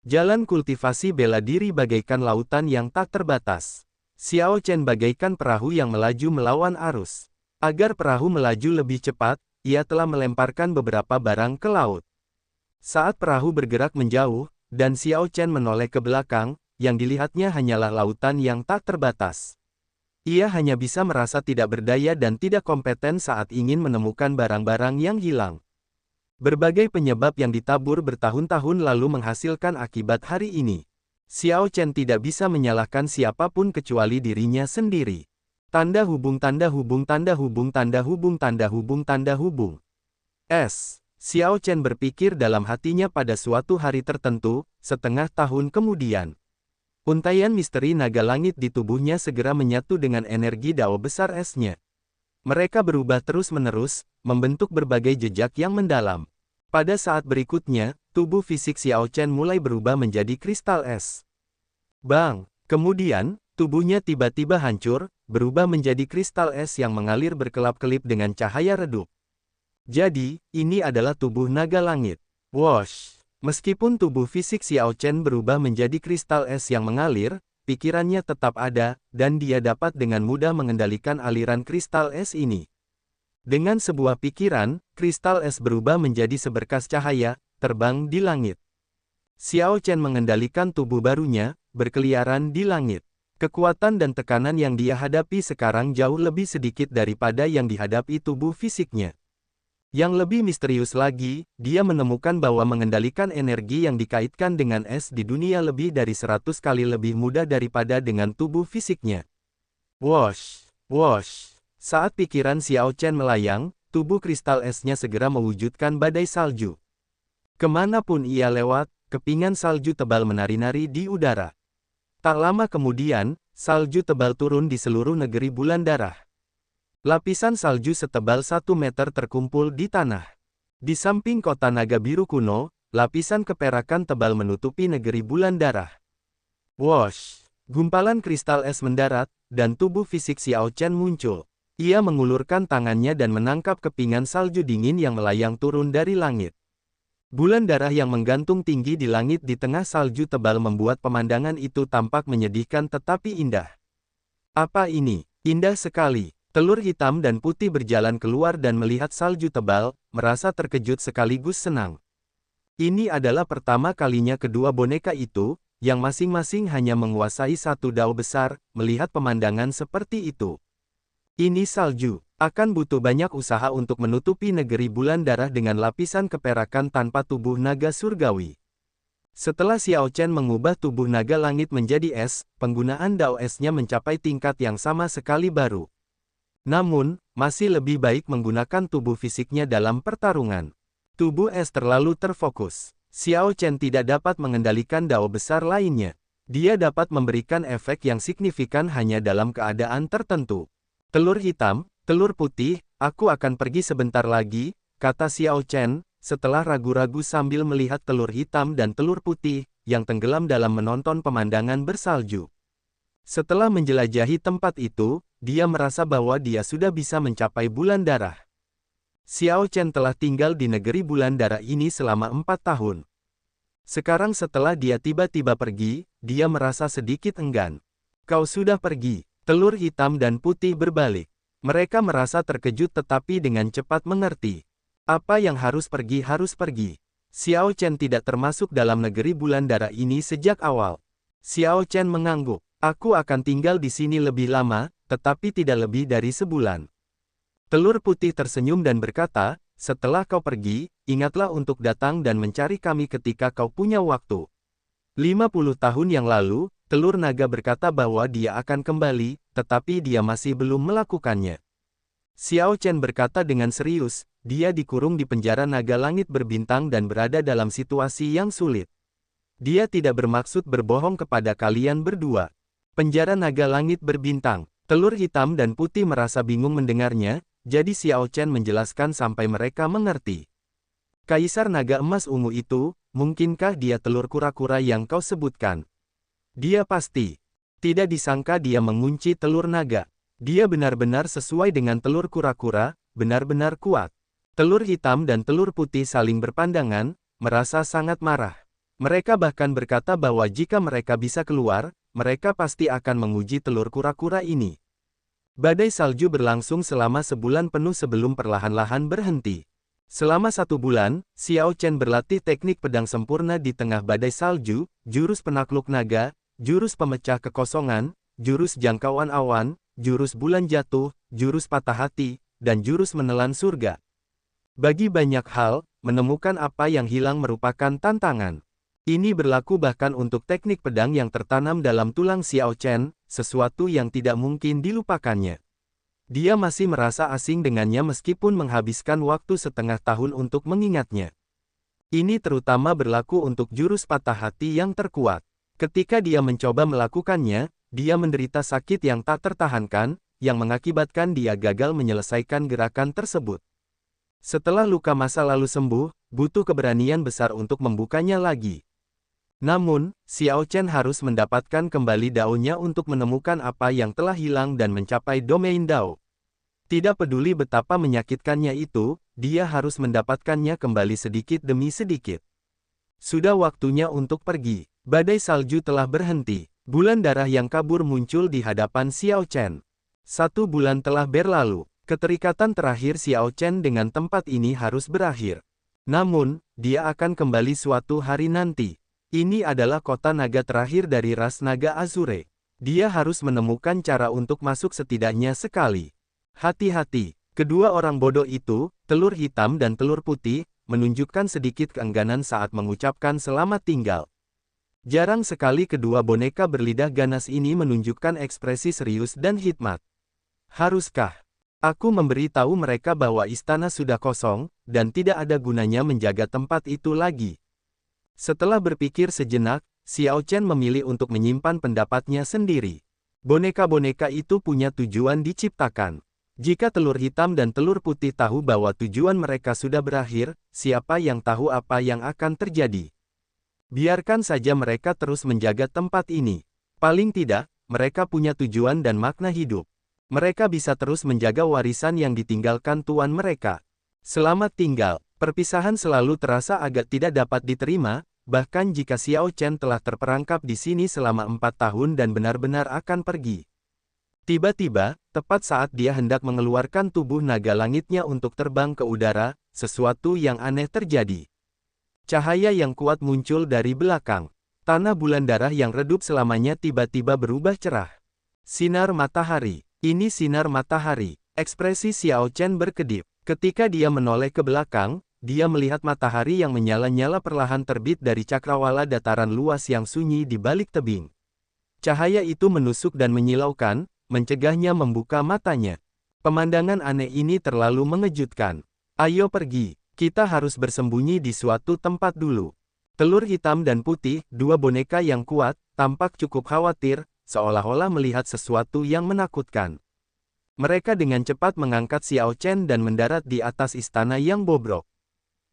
Jalan kultivasi bela diri bagaikan lautan yang tak terbatas. Xiao Chen bagaikan perahu yang melaju melawan arus. Agar perahu melaju lebih cepat, ia telah melemparkan beberapa barang ke laut. Saat perahu bergerak menjauh, dan Xiao Chen menoleh ke belakang, yang dilihatnya hanyalah lautan yang tak terbatas. Ia hanya bisa merasa tidak berdaya dan tidak kompeten saat ingin menemukan barang-barang yang hilang. Berbagai penyebab yang ditabur bertahun-tahun lalu menghasilkan akibat hari ini. Xiao Chen tidak bisa menyalahkan siapapun kecuali dirinya sendiri. Tanda hubung tanda hubung tanda hubung tanda hubung tanda hubung tanda hubung. Xiao Chen berpikir dalam hatinya pada suatu hari tertentu, setengah tahun kemudian. Untaian misteri naga langit di tubuhnya segera menyatu dengan energi Dao besar esnya. Mereka berubah terus-menerus, membentuk berbagai jejak yang mendalam. Pada saat berikutnya, tubuh fisik Xiao Chen mulai berubah menjadi kristal es. Bang! Kemudian, tubuhnya tiba-tiba hancur, berubah menjadi kristal es yang mengalir berkelap-kelip dengan cahaya redup. Jadi, ini adalah tubuh naga langit. Wosh! Meskipun tubuh fisik Xiao Chen berubah menjadi kristal es yang mengalir, pikirannya tetap ada, dan dia dapat dengan mudah mengendalikan aliran kristal es ini. Dengan sebuah pikiran, kristal es berubah menjadi seberkas cahaya, terbang di langit. Xiao Chen mengendalikan tubuh barunya, berkeliaran di langit. Kekuatan dan tekanan yang dia hadapi sekarang jauh lebih sedikit daripada yang dihadapi tubuh fisiknya. Yang lebih misterius lagi, dia menemukan bahwa mengendalikan energi yang dikaitkan dengan es di dunia lebih dari 100 kali lebih mudah daripada dengan tubuh fisiknya. Wosh! Wosh! Saat pikiran Xiao Chen melayang, tubuh kristal esnya segera mewujudkan badai salju. Kemanapun ia lewat, kepingan salju tebal menari-nari di udara. Tak lama kemudian, salju tebal turun di seluruh negeri bulan darah. Lapisan salju setebal 1 meter terkumpul di tanah. Di samping kota naga biru kuno, lapisan keperakan tebal menutupi negeri bulan darah. Wosh! Gumpalan kristal es mendarat, dan tubuh fisik Xiao Chen muncul. Ia mengulurkan tangannya dan menangkap kepingan salju dingin yang melayang turun dari langit. Bulan darah yang menggantung tinggi di langit di tengah salju tebal membuat pemandangan itu tampak menyedihkan tetapi indah. Apa ini? Indah sekali. Telur hitam dan putih berjalan keluar dan melihat salju tebal, merasa terkejut sekaligus senang. Ini adalah pertama kalinya kedua boneka itu, yang masing-masing hanya menguasai satu dao besar, melihat pemandangan seperti itu. Ini salju, akan butuh banyak usaha untuk menutupi negeri bulan darah dengan lapisan keperakan tanpa tubuh naga surgawi. Setelah Xiao Chen mengubah tubuh naga langit menjadi es, penggunaan dao esnya mencapai tingkat yang sama sekali baru. Namun, masih lebih baik menggunakan tubuh fisiknya dalam pertarungan. Tubuh es terlalu terfokus. Xiao Chen tidak dapat mengendalikan dao besar lainnya. Dia dapat memberikan efek yang signifikan hanya dalam keadaan tertentu. Telur hitam, telur putih, aku akan pergi sebentar lagi, kata Xiao Chen, setelah ragu-ragu sambil melihat telur hitam dan telur putih, yang tenggelam dalam menonton pemandangan bersalju. Setelah menjelajahi tempat itu, dia merasa bahwa dia sudah bisa mencapai bulan darah. Xiao Chen telah tinggal di negeri bulan darah ini selama 4 tahun. Sekarang setelah dia tiba-tiba pergi, dia merasa sedikit enggan. Kau sudah pergi. Telur hitam dan putih berbalik. Mereka merasa terkejut tetapi dengan cepat mengerti. Apa yang harus pergi harus pergi. Xiao Chen tidak termasuk dalam negeri bulan darah ini sejak awal. Xiao Chen mengangguk. Aku akan tinggal di sini lebih lama, tetapi tidak lebih dari sebulan. Telur putih tersenyum dan berkata, setelah kau pergi, ingatlah untuk datang dan mencari kami ketika kau punya waktu. 50 tahun yang lalu, telur naga berkata bahwa dia akan kembali, tetapi dia masih belum melakukannya. Xiao Chen berkata dengan serius, dia dikurung di penjara naga langit berbintang dan berada dalam situasi yang sulit. Dia tidak bermaksud berbohong kepada kalian berdua. Penjara naga langit berbintang. Telur hitam dan putih merasa bingung mendengarnya, jadi Xiao Chen menjelaskan sampai mereka mengerti. Kaisar naga emas ungu itu, mungkinkah dia telur kura-kura yang kau sebutkan? Dia pasti. Tidak disangka dia mengunci telur naga. Dia benar-benar sesuai dengan telur kura-kura, benar-benar kuat. Telur hitam dan telur putih saling berpandangan, merasa sangat marah. Mereka bahkan berkata bahwa jika mereka bisa keluar, mereka pasti akan menguji telur kura-kura ini. Badai salju berlangsung selama sebulan penuh sebelum perlahan-lahan berhenti. Selama 1 bulan, Xiao Chen berlatih teknik pedang sempurna di tengah badai salju, jurus penakluk naga, jurus pemecah kekosongan, jurus jangkauan awan, jurus bulan jatuh, jurus patah hati, dan jurus menelan surga. Bagi banyak hal, menemukan apa yang hilang merupakan tantangan. Ini berlaku bahkan untuk teknik pedang yang tertanam dalam tulang Xiao Chen, sesuatu yang tidak mungkin dilupakannya. Dia masih merasa asing dengannya meskipun menghabiskan waktu setengah tahun untuk mengingatnya. Ini terutama berlaku untuk jurus patah hati yang terkuat. Ketika dia mencoba melakukannya, dia menderita sakit yang tak tertahankan, yang mengakibatkan dia gagal menyelesaikan gerakan tersebut. Setelah luka masa lalu sembuh, butuh keberanian besar untuk membukanya lagi. Namun, Xiao Chen harus mendapatkan kembali daunnya untuk menemukan apa yang telah hilang dan mencapai domain Dao. Tidak peduli betapa menyakitkannya itu, dia harus mendapatkannya kembali sedikit demi sedikit. Sudah waktunya untuk pergi. Badai salju telah berhenti. Bulan darah yang kabur muncul di hadapan Xiao Chen. 1 bulan telah berlalu. Keterikatan terakhir Xiao Chen dengan tempat ini harus berakhir. Namun, dia akan kembali suatu hari nanti. Ini adalah kota naga terakhir dari ras naga Azure. Dia harus menemukan cara untuk masuk setidaknya sekali. Hati-hati, kedua orang bodoh itu, telur hitam dan telur putih, menunjukkan sedikit keengganan saat mengucapkan selamat tinggal. Jarang sekali kedua boneka berlidah ganas ini menunjukkan ekspresi serius dan hikmat. Haruskah aku memberitahu mereka bahwa istana sudah kosong, dan tidak ada gunanya menjaga tempat itu lagi? Setelah berpikir sejenak, Xiao Chen memilih untuk menyimpan pendapatnya sendiri. Boneka-boneka itu punya tujuan diciptakan. Jika telur hitam dan telur putih tahu bahwa tujuan mereka sudah berakhir, siapa yang tahu apa yang akan terjadi? Biarkan saja mereka terus menjaga tempat ini. Paling tidak, mereka punya tujuan dan makna hidup. Mereka bisa terus menjaga warisan yang ditinggalkan tuan mereka. Selamat tinggal. Perpisahan selalu terasa agak tidak dapat diterima, bahkan jika Xiao Chen telah terperangkap di sini selama 4 tahun dan benar-benar akan pergi. Tiba-tiba, tepat saat dia hendak mengeluarkan tubuh naga langitnya untuk terbang ke udara, sesuatu yang aneh terjadi. Cahaya yang kuat muncul dari belakang. Tanah bulan darah yang redup selamanya tiba-tiba berubah cerah. Sinar matahari. Ini sinar matahari. Ekspresi Xiao Chen berkedip. Ketika dia menoleh ke belakang, dia melihat matahari yang menyala-nyala perlahan terbit dari cakrawala dataran luas yang sunyi di balik tebing. Cahaya itu menusuk dan menyilaukan, mencegahnya membuka matanya. Pemandangan aneh ini terlalu mengejutkan. Ayo pergi, kita harus bersembunyi di suatu tempat dulu. Telur hitam dan putih, dua boneka yang kuat, tampak cukup khawatir, seolah-olah melihat sesuatu yang menakutkan. Mereka dengan cepat mengangkat Xiao Chen dan mendarat di atas istana yang bobrok.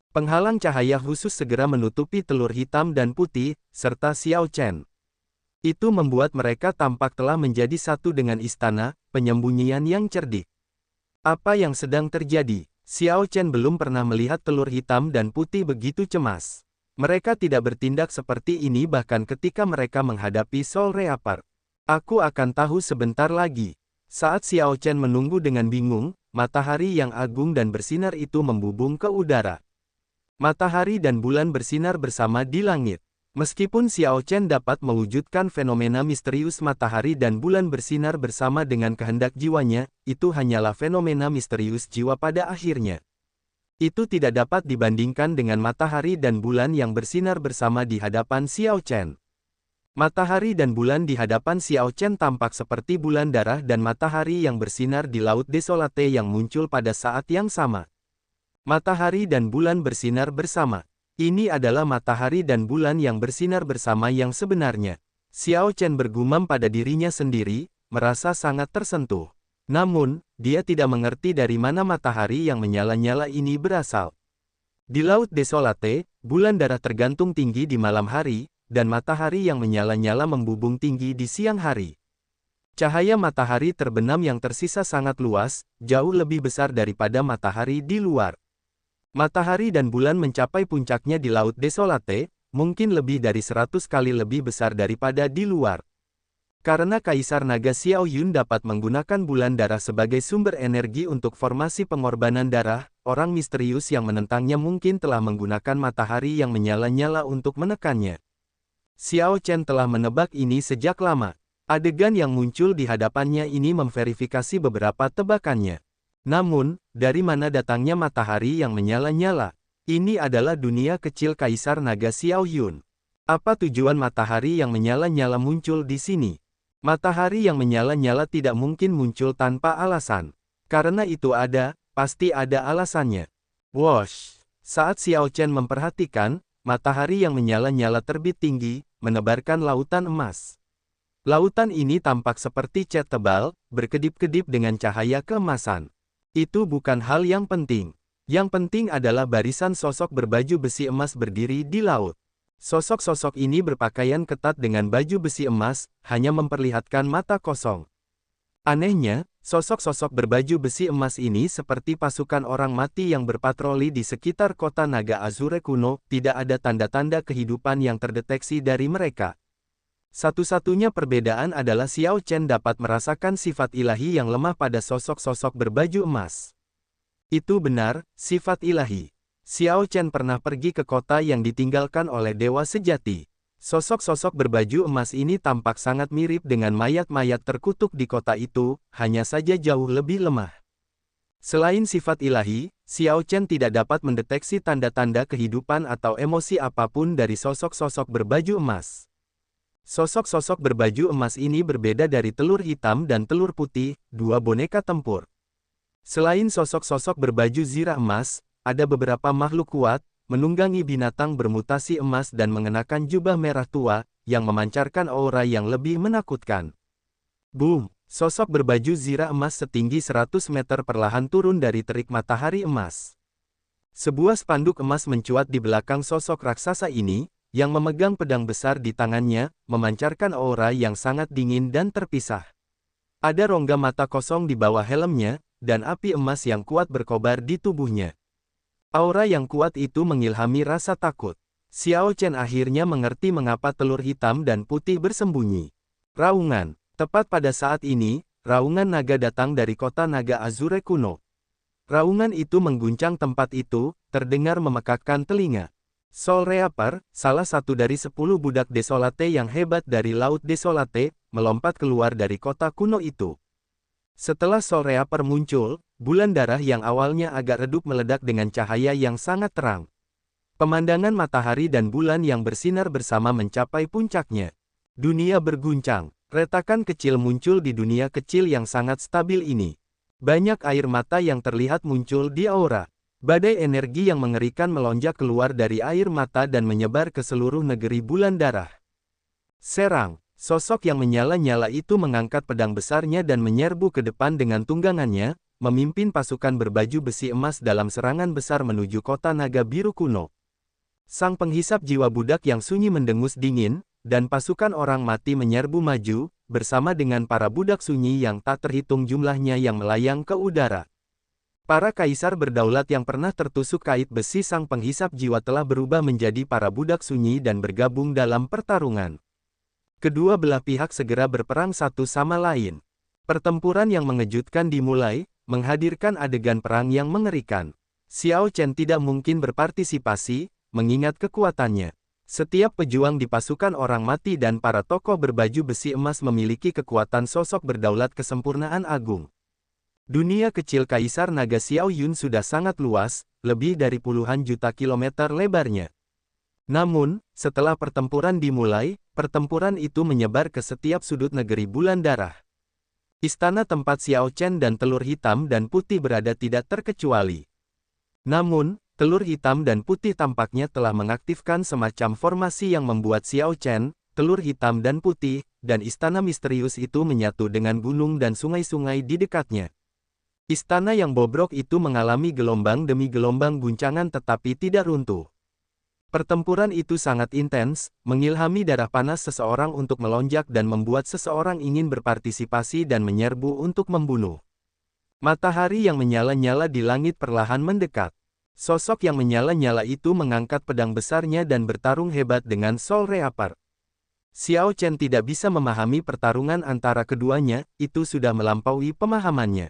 Penghalang cahaya khusus segera menutupi telur hitam dan putih, serta Xiao Chen. Itu membuat mereka tampak telah menjadi satu dengan istana, penyembunyian yang cerdik. Apa yang sedang terjadi? Xiao Chen belum pernah melihat telur hitam dan putih begitu cemas. Mereka tidak bertindak seperti ini bahkan ketika mereka menghadapi Soul Reaper. Aku akan tahu sebentar lagi. Saat Xiao Chen menunggu dengan bingung, matahari yang agung dan bersinar itu membubung ke udara. Matahari dan bulan bersinar bersama di langit. Meskipun Xiao Chen dapat mewujudkan fenomena misterius matahari dan bulan bersinar bersama dengan kehendak jiwanya, itu hanyalah fenomena misterius jiwa pada akhirnya. Itu tidak dapat dibandingkan dengan matahari dan bulan yang bersinar bersama di hadapan Xiao Chen. Matahari dan bulan di hadapan Xiao Chen tampak seperti bulan darah dan matahari yang bersinar di Laut Desolate yang muncul pada saat yang sama. Matahari dan bulan bersinar bersama. Ini adalah matahari dan bulan yang bersinar bersama yang sebenarnya. Xiao Chen bergumam pada dirinya sendiri, merasa sangat tersentuh. Namun, dia tidak mengerti dari mana matahari yang menyala-nyala ini berasal. Di Laut Desolate, bulan darah tergantung tinggi di malam hari, dan matahari yang menyala-nyala membubung tinggi di siang hari. Cahaya matahari terbenam yang tersisa sangat luas, jauh lebih besar daripada matahari di luar. Matahari dan bulan mencapai puncaknya di Laut Desolate, mungkin lebih dari 100 kali lebih besar daripada di luar. Karena Kaisar Naga Xiao Yun dapat menggunakan bulan darah sebagai sumber energi untuk formasi pengorbanan darah, orang misterius yang menentangnya mungkin telah menggunakan matahari yang menyala-nyala untuk menekannya. Xiao Chen telah menebak ini sejak lama. Adegan yang muncul di hadapannya ini memverifikasi beberapa tebakannya. Namun, dari mana datangnya matahari yang menyala-nyala? Ini adalah dunia kecil Kaisar Naga Xiao Yun. Apa tujuan matahari yang menyala-nyala muncul di sini? Matahari yang menyala-nyala tidak mungkin muncul tanpa alasan. Karena itu pasti ada alasannya. Wosh! Saat Xiao Chen memperhatikan, matahari yang menyala-nyala terbit tinggi, menebarkan lautan emas. Lautan ini tampak seperti cat tebal, berkedip-kedip dengan cahaya keemasan. Itu bukan hal yang penting. Yang penting adalah barisan sosok berbaju besi emas berdiri di laut. Sosok-sosok ini berpakaian ketat dengan baju besi emas, hanya memperlihatkan mata kosong. Anehnya, sosok-sosok berbaju besi emas ini seperti pasukan orang mati yang berpatroli di sekitar kota Naga Azure kuno, tidak ada tanda-tanda kehidupan yang terdeteksi dari mereka. Satu-satunya perbedaan adalah Xiao Chen dapat merasakan sifat ilahi yang lemah pada sosok-sosok berbaju emas. Itu benar, sifat ilahi. Xiao Chen pernah pergi ke kota yang ditinggalkan oleh dewa sejati. Sosok-sosok berbaju emas ini tampak sangat mirip dengan mayat-mayat terkutuk di kota itu, hanya saja jauh lebih lemah. Selain sifat ilahi, Xiao Chen tidak dapat mendeteksi tanda-tanda kehidupan atau emosi apapun dari sosok-sosok berbaju emas. Sosok-sosok berbaju emas ini berbeda dari telur hitam dan telur putih, dua boneka tempur. Selain sosok-sosok berbaju zirah emas, ada beberapa makhluk kuat, menunggangi binatang bermutasi emas dan mengenakan jubah merah tua, yang memancarkan aura yang lebih menakutkan. Boom! Sosok berbaju zirah emas setinggi 100 meter perlahan turun dari terik matahari emas. Sebuah spanduk emas mencuat di belakang sosok raksasa ini, yang memegang pedang besar di tangannya, memancarkan aura yang sangat dingin dan terpisah. Ada rongga mata kosong di bawah helmnya, dan api emas yang kuat berkobar di tubuhnya. Aura yang kuat itu mengilhami rasa takut. Xiao Chen akhirnya mengerti mengapa telur hitam dan putih bersembunyi. Raungan. Tepat pada saat ini, raungan naga datang dari kota Naga Azure kuno. Raungan itu mengguncang tempat itu, terdengar memekakkan telinga. Soul Reaper, salah satu dari 10 budak Desolate yang hebat dari Laut Desolate, melompat keluar dari kota kuno itu. Setelah Soul Reaper muncul, bulan darah yang awalnya agak redup meledak dengan cahaya yang sangat terang. Pemandangan matahari dan bulan yang bersinar bersama mencapai puncaknya. Dunia berguncang. Retakan kecil muncul di dunia kecil yang sangat stabil ini. Banyak air mata yang terlihat muncul di aura. Badai energi yang mengerikan melonjak keluar dari air mata dan menyebar ke seluruh negeri bulan darah. Serang. Sosok yang menyala-nyala itu mengangkat pedang besarnya dan menyerbu ke depan dengan tunggangannya, memimpin pasukan berbaju besi emas dalam serangan besar menuju kota naga biru kuno. Sang penghisap jiwa budak yang sunyi mendengus dingin, dan pasukan orang mati menyerbu maju, bersama dengan para budak sunyi yang tak terhitung jumlahnya yang melayang ke udara. Para kaisar berdaulat yang pernah tertusuk kait besi sang penghisap jiwa telah berubah menjadi para budak sunyi dan bergabung dalam pertarungan. Kedua belah pihak segera berperang satu sama lain. Pertempuran yang mengejutkan dimulai, menghadirkan adegan perang yang mengerikan. Xiao Chen tidak mungkin berpartisipasi, mengingat kekuatannya. Setiap pejuang di pasukan orang mati dan para tokoh berbaju besi emas memiliki kekuatan sosok berdaulat kesempurnaan agung. Dunia kecil Kaisar Naga Xiao Yun sudah sangat luas, lebih dari puluhan juta kilometer lebarnya. Namun, setelah pertempuran dimulai, pertempuran itu menyebar ke setiap sudut negeri bulan darah. Istana tempat Xiao Chen dan telur hitam dan putih berada tidak terkecuali. Namun, telur hitam dan putih tampaknya telah mengaktifkan semacam formasi yang membuat Xiao Chen, telur hitam dan putih, dan istana misterius itu menyatu dengan gunung dan sungai-sungai di dekatnya. Istana yang bobrok itu mengalami gelombang demi gelombang guncangan tetapi tidak runtuh. Pertempuran itu sangat intens, mengilhami darah panas seseorang untuk melonjak dan membuat seseorang ingin berpartisipasi dan menyerbu untuk membunuh. Matahari yang menyala-nyala di langit perlahan mendekat. Sosok yang menyala-nyala itu mengangkat pedang besarnya dan bertarung hebat dengan Soul Reaper. Xiao Chen tidak bisa memahami pertarungan antara keduanya, itu sudah melampaui pemahamannya.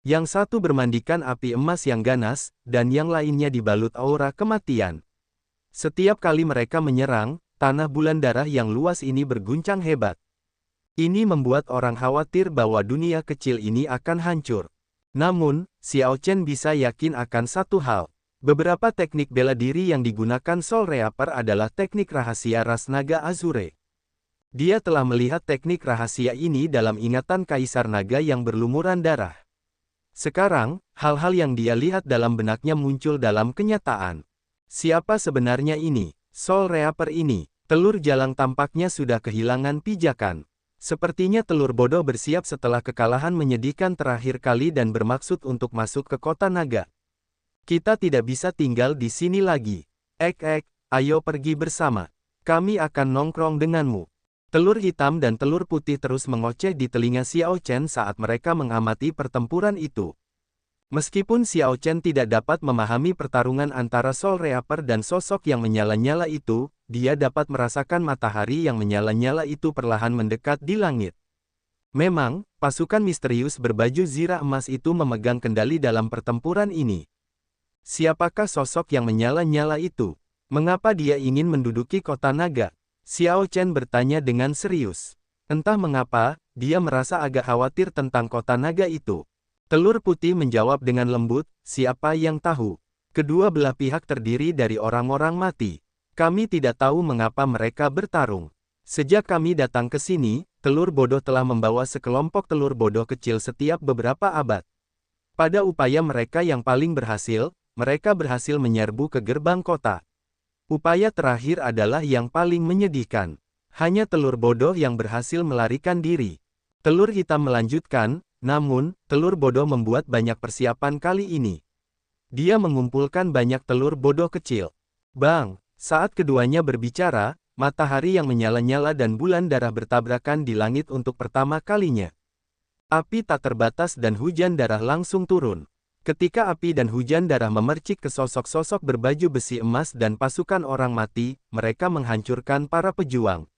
Yang satu bermandikan api emas yang ganas, dan yang lainnya dibalut aura kematian. Setiap kali mereka menyerang, tanah bulan darah yang luas ini berguncang hebat. Ini membuat orang khawatir bahwa dunia kecil ini akan hancur. Namun, Xiao Chen bisa yakin akan satu hal. Beberapa teknik bela diri yang digunakan Soul Reaper adalah teknik rahasia ras naga Azure. Dia telah melihat teknik rahasia ini dalam ingatan Kaisar Naga yang berlumuran darah. Sekarang, hal-hal yang dia lihat dalam benaknya muncul dalam kenyataan. Siapa sebenarnya ini? Soul Reaper ini. Telur jalang tampaknya sudah kehilangan pijakan. Sepertinya telur bodoh bersiap setelah kekalahan menyedihkan terakhir kali dan bermaksud untuk masuk ke kota naga. Kita tidak bisa tinggal di sini lagi. Ayo pergi bersama. Kami akan nongkrong denganmu. Telur hitam dan telur putih terus mengoceh di telinga Xiao Chen saat mereka mengamati pertempuran itu. Meskipun Xiao Chen tidak dapat memahami pertarungan antara Soul Reaper dan sosok yang menyala-nyala itu, dia dapat merasakan matahari yang menyala-nyala itu perlahan mendekat di langit. Memang, pasukan misterius berbaju zirah emas itu memegang kendali dalam pertempuran ini. Siapakah sosok yang menyala-nyala itu? Mengapa dia ingin menduduki kota naga? Xiao Chen bertanya dengan serius. Entah mengapa, dia merasa agak khawatir tentang kota naga itu. Telur putih menjawab dengan lembut, siapa yang tahu? Kedua belah pihak terdiri dari orang-orang mati. Kami tidak tahu mengapa mereka bertarung. Sejak kami datang ke sini, telur bodoh telah membawa sekelompok telur bodoh kecil setiap beberapa abad. Pada upaya mereka yang paling berhasil, mereka berhasil menyerbu ke gerbang kota. Upaya terakhir adalah yang paling menyedihkan. Hanya telur bodoh yang berhasil melarikan diri. Telur hitam melanjutkan, namun, telur bodoh membuat banyak persiapan kali ini. Dia mengumpulkan banyak telur bodoh kecil. Bang! Saat keduanya berbicara, matahari yang menyala-nyala dan bulan darah bertabrakan di langit untuk pertama kalinya. Api tak terbatas dan hujan darah langsung turun. Ketika api dan hujan darah memercik ke sosok-sosok berbaju besi emas dan pasukan orang mati, mereka menghancurkan para pejuang.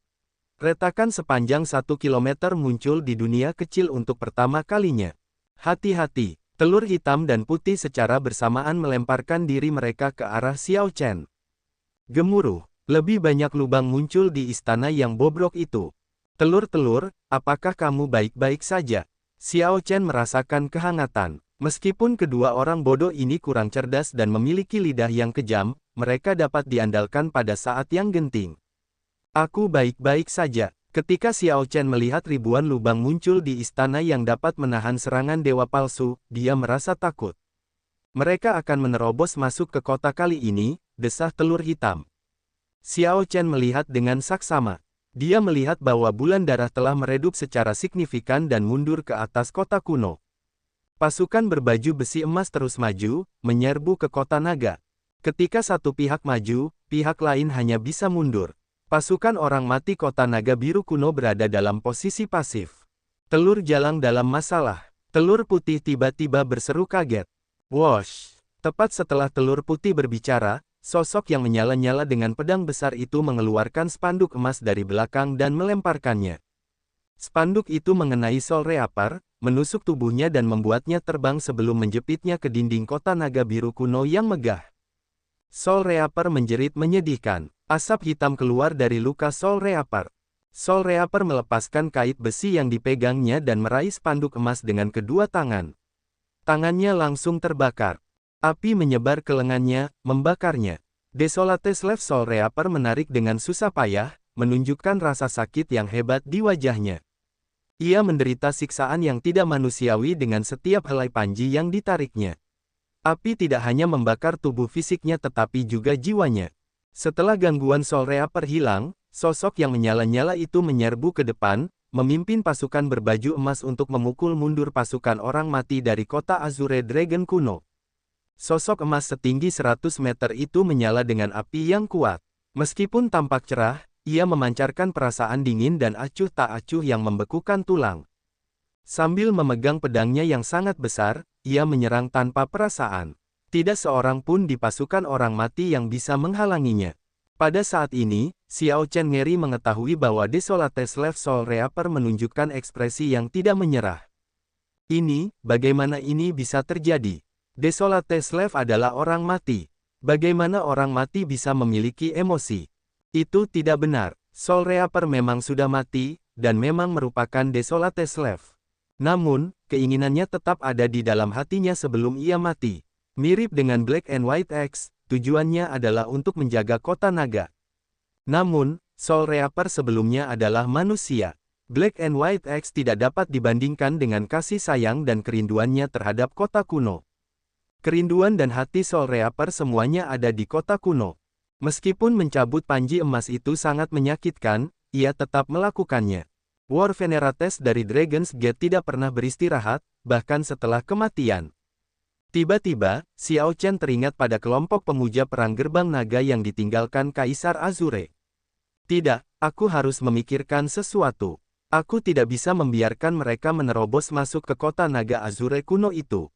Retakan sepanjang 1 kilometer muncul di dunia kecil untuk pertama kalinya. Hati-hati, telur hitam dan putih secara bersamaan melemparkan diri mereka ke arah Xiao Chen. Gemuruh, lebih banyak lubang muncul di istana yang bobrok itu. Telur-telur, apakah kamu baik-baik saja? Xiao Chen merasakan kehangatan. Meskipun kedua orang bodoh ini kurang cerdas dan memiliki lidah yang kejam, mereka dapat diandalkan pada saat yang genting. Aku baik-baik saja. Ketika Xiao Chen melihat ribuan lubang muncul di istana yang dapat menahan serangan dewa palsu, dia merasa takut. Mereka akan menerobos masuk ke kota kali ini, desah telur hitam. Xiao Chen melihat dengan saksama. Dia melihat bahwa bulan darah telah meredup secara signifikan dan mundur ke atas kota kuno. Pasukan berbaju besi emas terus maju, menyerbu ke kota naga. Ketika satu pihak maju, pihak lain hanya bisa mundur. Pasukan orang mati kota naga biru kuno berada dalam posisi pasif. Telur jalang dalam masalah. Telur putih tiba-tiba berseru kaget. Wosh! Tepat setelah telur putih berbicara, sosok yang menyala-nyala dengan pedang besar itu mengeluarkan spanduk emas dari belakang dan melemparkannya. Spanduk itu mengenai Soul Reaper, menusuk tubuhnya dan membuatnya terbang sebelum menjepitnya ke dinding kota naga biru kuno yang megah. Soul Reaper menjerit menyedihkan. Asap hitam keluar dari luka Soul Reaper. Soul Reaper melepaskan kait besi yang dipegangnya dan meraih spanduk emas dengan kedua tangan. Tangannya langsung terbakar. Api menyebar ke lengannya, membakarnya. Desolate Slave Soul Reaper menarik dengan susah payah, menunjukkan rasa sakit yang hebat di wajahnya. Ia menderita siksaan yang tidak manusiawi dengan setiap helai panji yang ditariknya. Api tidak hanya membakar tubuh fisiknya tetapi juga jiwanya. Setelah gangguan Soul Reaper hilang, sosok yang menyala-nyala itu menyerbu ke depan, memimpin pasukan berbaju emas untuk memukul mundur pasukan orang mati dari kota Azure Dragon kuno. Sosok emas setinggi 100 meter itu menyala dengan api yang kuat. Meskipun tampak cerah, ia memancarkan perasaan dingin dan acuh tak acuh yang membekukan tulang. Sambil memegang pedangnya yang sangat besar, ia menyerang tanpa perasaan. Tidak seorang pun di pasukan orang mati yang bisa menghalanginya. Pada saat ini, Xiao Chen ngeri mengetahui bahwa Desolate Slave Soul Reaper menunjukkan ekspresi yang tidak menyerah. Bagaimana ini bisa terjadi? Desolate Slave adalah orang mati. Bagaimana orang mati bisa memiliki emosi? Itu tidak benar. Soul Reaper memang sudah mati, dan memang merupakan Desolate Slave. Namun, keinginannya tetap ada di dalam hatinya sebelum ia mati. Mirip dengan Black and White X, tujuannya adalah untuk menjaga kota naga. Namun, Soul Reaper sebelumnya adalah manusia. Black and White X tidak dapat dibandingkan dengan kasih sayang dan kerinduannya terhadap kota kuno. Kerinduan dan hati Soul Reaper semuanya ada di kota kuno. Meskipun mencabut panji emas itu sangat menyakitkan, ia tetap melakukannya. War Venerates dari Dragon's Gate tidak pernah beristirahat, bahkan setelah kematian. Tiba-tiba, Xiao Chen teringat pada kelompok pemuja perang gerbang naga yang ditinggalkan Kaisar Azure. Tidak, aku harus memikirkan sesuatu. Aku tidak bisa membiarkan mereka menerobos masuk ke kota naga Azure kuno itu.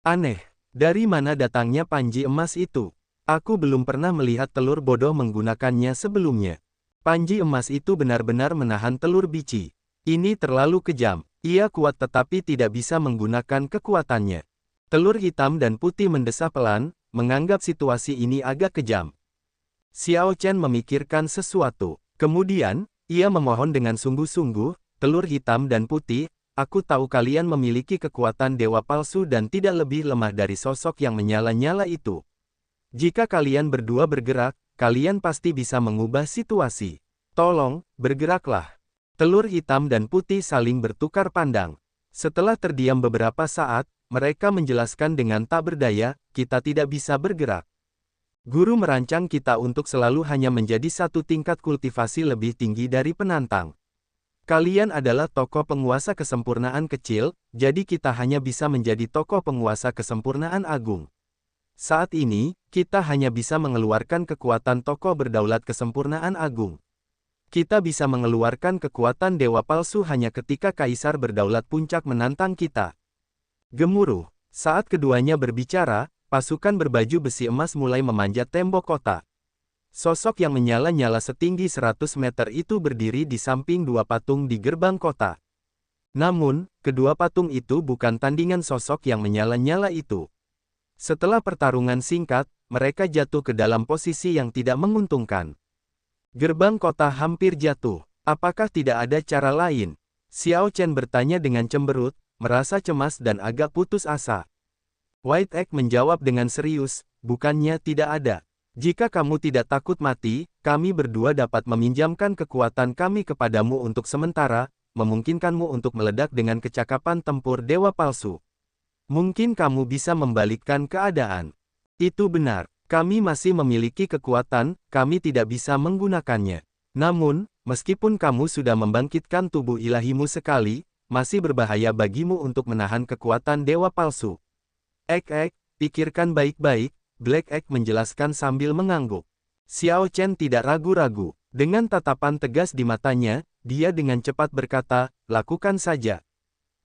Aneh. Dari mana datangnya panji emas itu? Aku belum pernah melihat telur bodoh menggunakannya sebelumnya. Panji emas itu benar-benar menahan telur bici. Ini terlalu kejam. Ia kuat tetapi tidak bisa menggunakan kekuatannya. Telur hitam dan putih mendesah pelan, menganggap situasi ini agak kejam. Xiao Chen memikirkan sesuatu. Kemudian, ia memohon dengan sungguh-sungguh, telur hitam dan putih, aku tahu kalian memiliki kekuatan dewa palsu dan tidak lebih lemah dari sosok yang menyala-nyala itu. Jika kalian berdua bergerak, kalian pasti bisa mengubah situasi. Tolong, bergeraklah. Telur hitam dan putih saling bertukar pandang. Setelah terdiam beberapa saat, mereka menjelaskan dengan tak berdaya, kita tidak bisa bergerak. Guru merancang kita untuk selalu hanya menjadi satu tingkat kultivasi lebih tinggi dari penantang. Kalian adalah tokoh penguasa kesempurnaan kecil, jadi kita hanya bisa menjadi tokoh penguasa kesempurnaan agung. Saat ini, kita hanya bisa mengeluarkan kekuatan tokoh berdaulat kesempurnaan agung. Kita bisa mengeluarkan kekuatan dewa palsu hanya ketika kaisar berdaulat puncak menantang kita. Gemuruh. Saat keduanya berbicara, pasukan berbaju besi emas mulai memanjat tembok kota. Sosok yang menyala-nyala setinggi 100 meter itu berdiri di samping dua patung di gerbang kota. Namun, kedua patung itu bukan tandingan sosok yang menyala-nyala itu. Setelah pertarungan singkat, mereka jatuh ke dalam posisi yang tidak menguntungkan. Gerbang kota hampir jatuh. Apakah tidak ada cara lain? Xiao Chen bertanya dengan cemberut, merasa cemas dan agak putus asa. White Egg menjawab dengan serius, bukannya tidak ada. Jika kamu tidak takut mati, kami berdua dapat meminjamkan kekuatan kami kepadamu untuk sementara, memungkinkanmu untuk meledak dengan kecakapan tempur dewa palsu. Mungkin kamu bisa membalikkan keadaan. Itu benar, kami masih memiliki kekuatan, kami tidak bisa menggunakannya. Namun, meskipun kamu sudah membangkitkan tubuh ilahimu sekali, masih berbahaya bagimu untuk menahan kekuatan dewa palsu. Egg, pikirkan baik-baik. Black Egg menjelaskan sambil mengangguk. Xiao Chen tidak ragu-ragu. Dengan tatapan tegas di matanya, dia dengan cepat berkata, lakukan saja.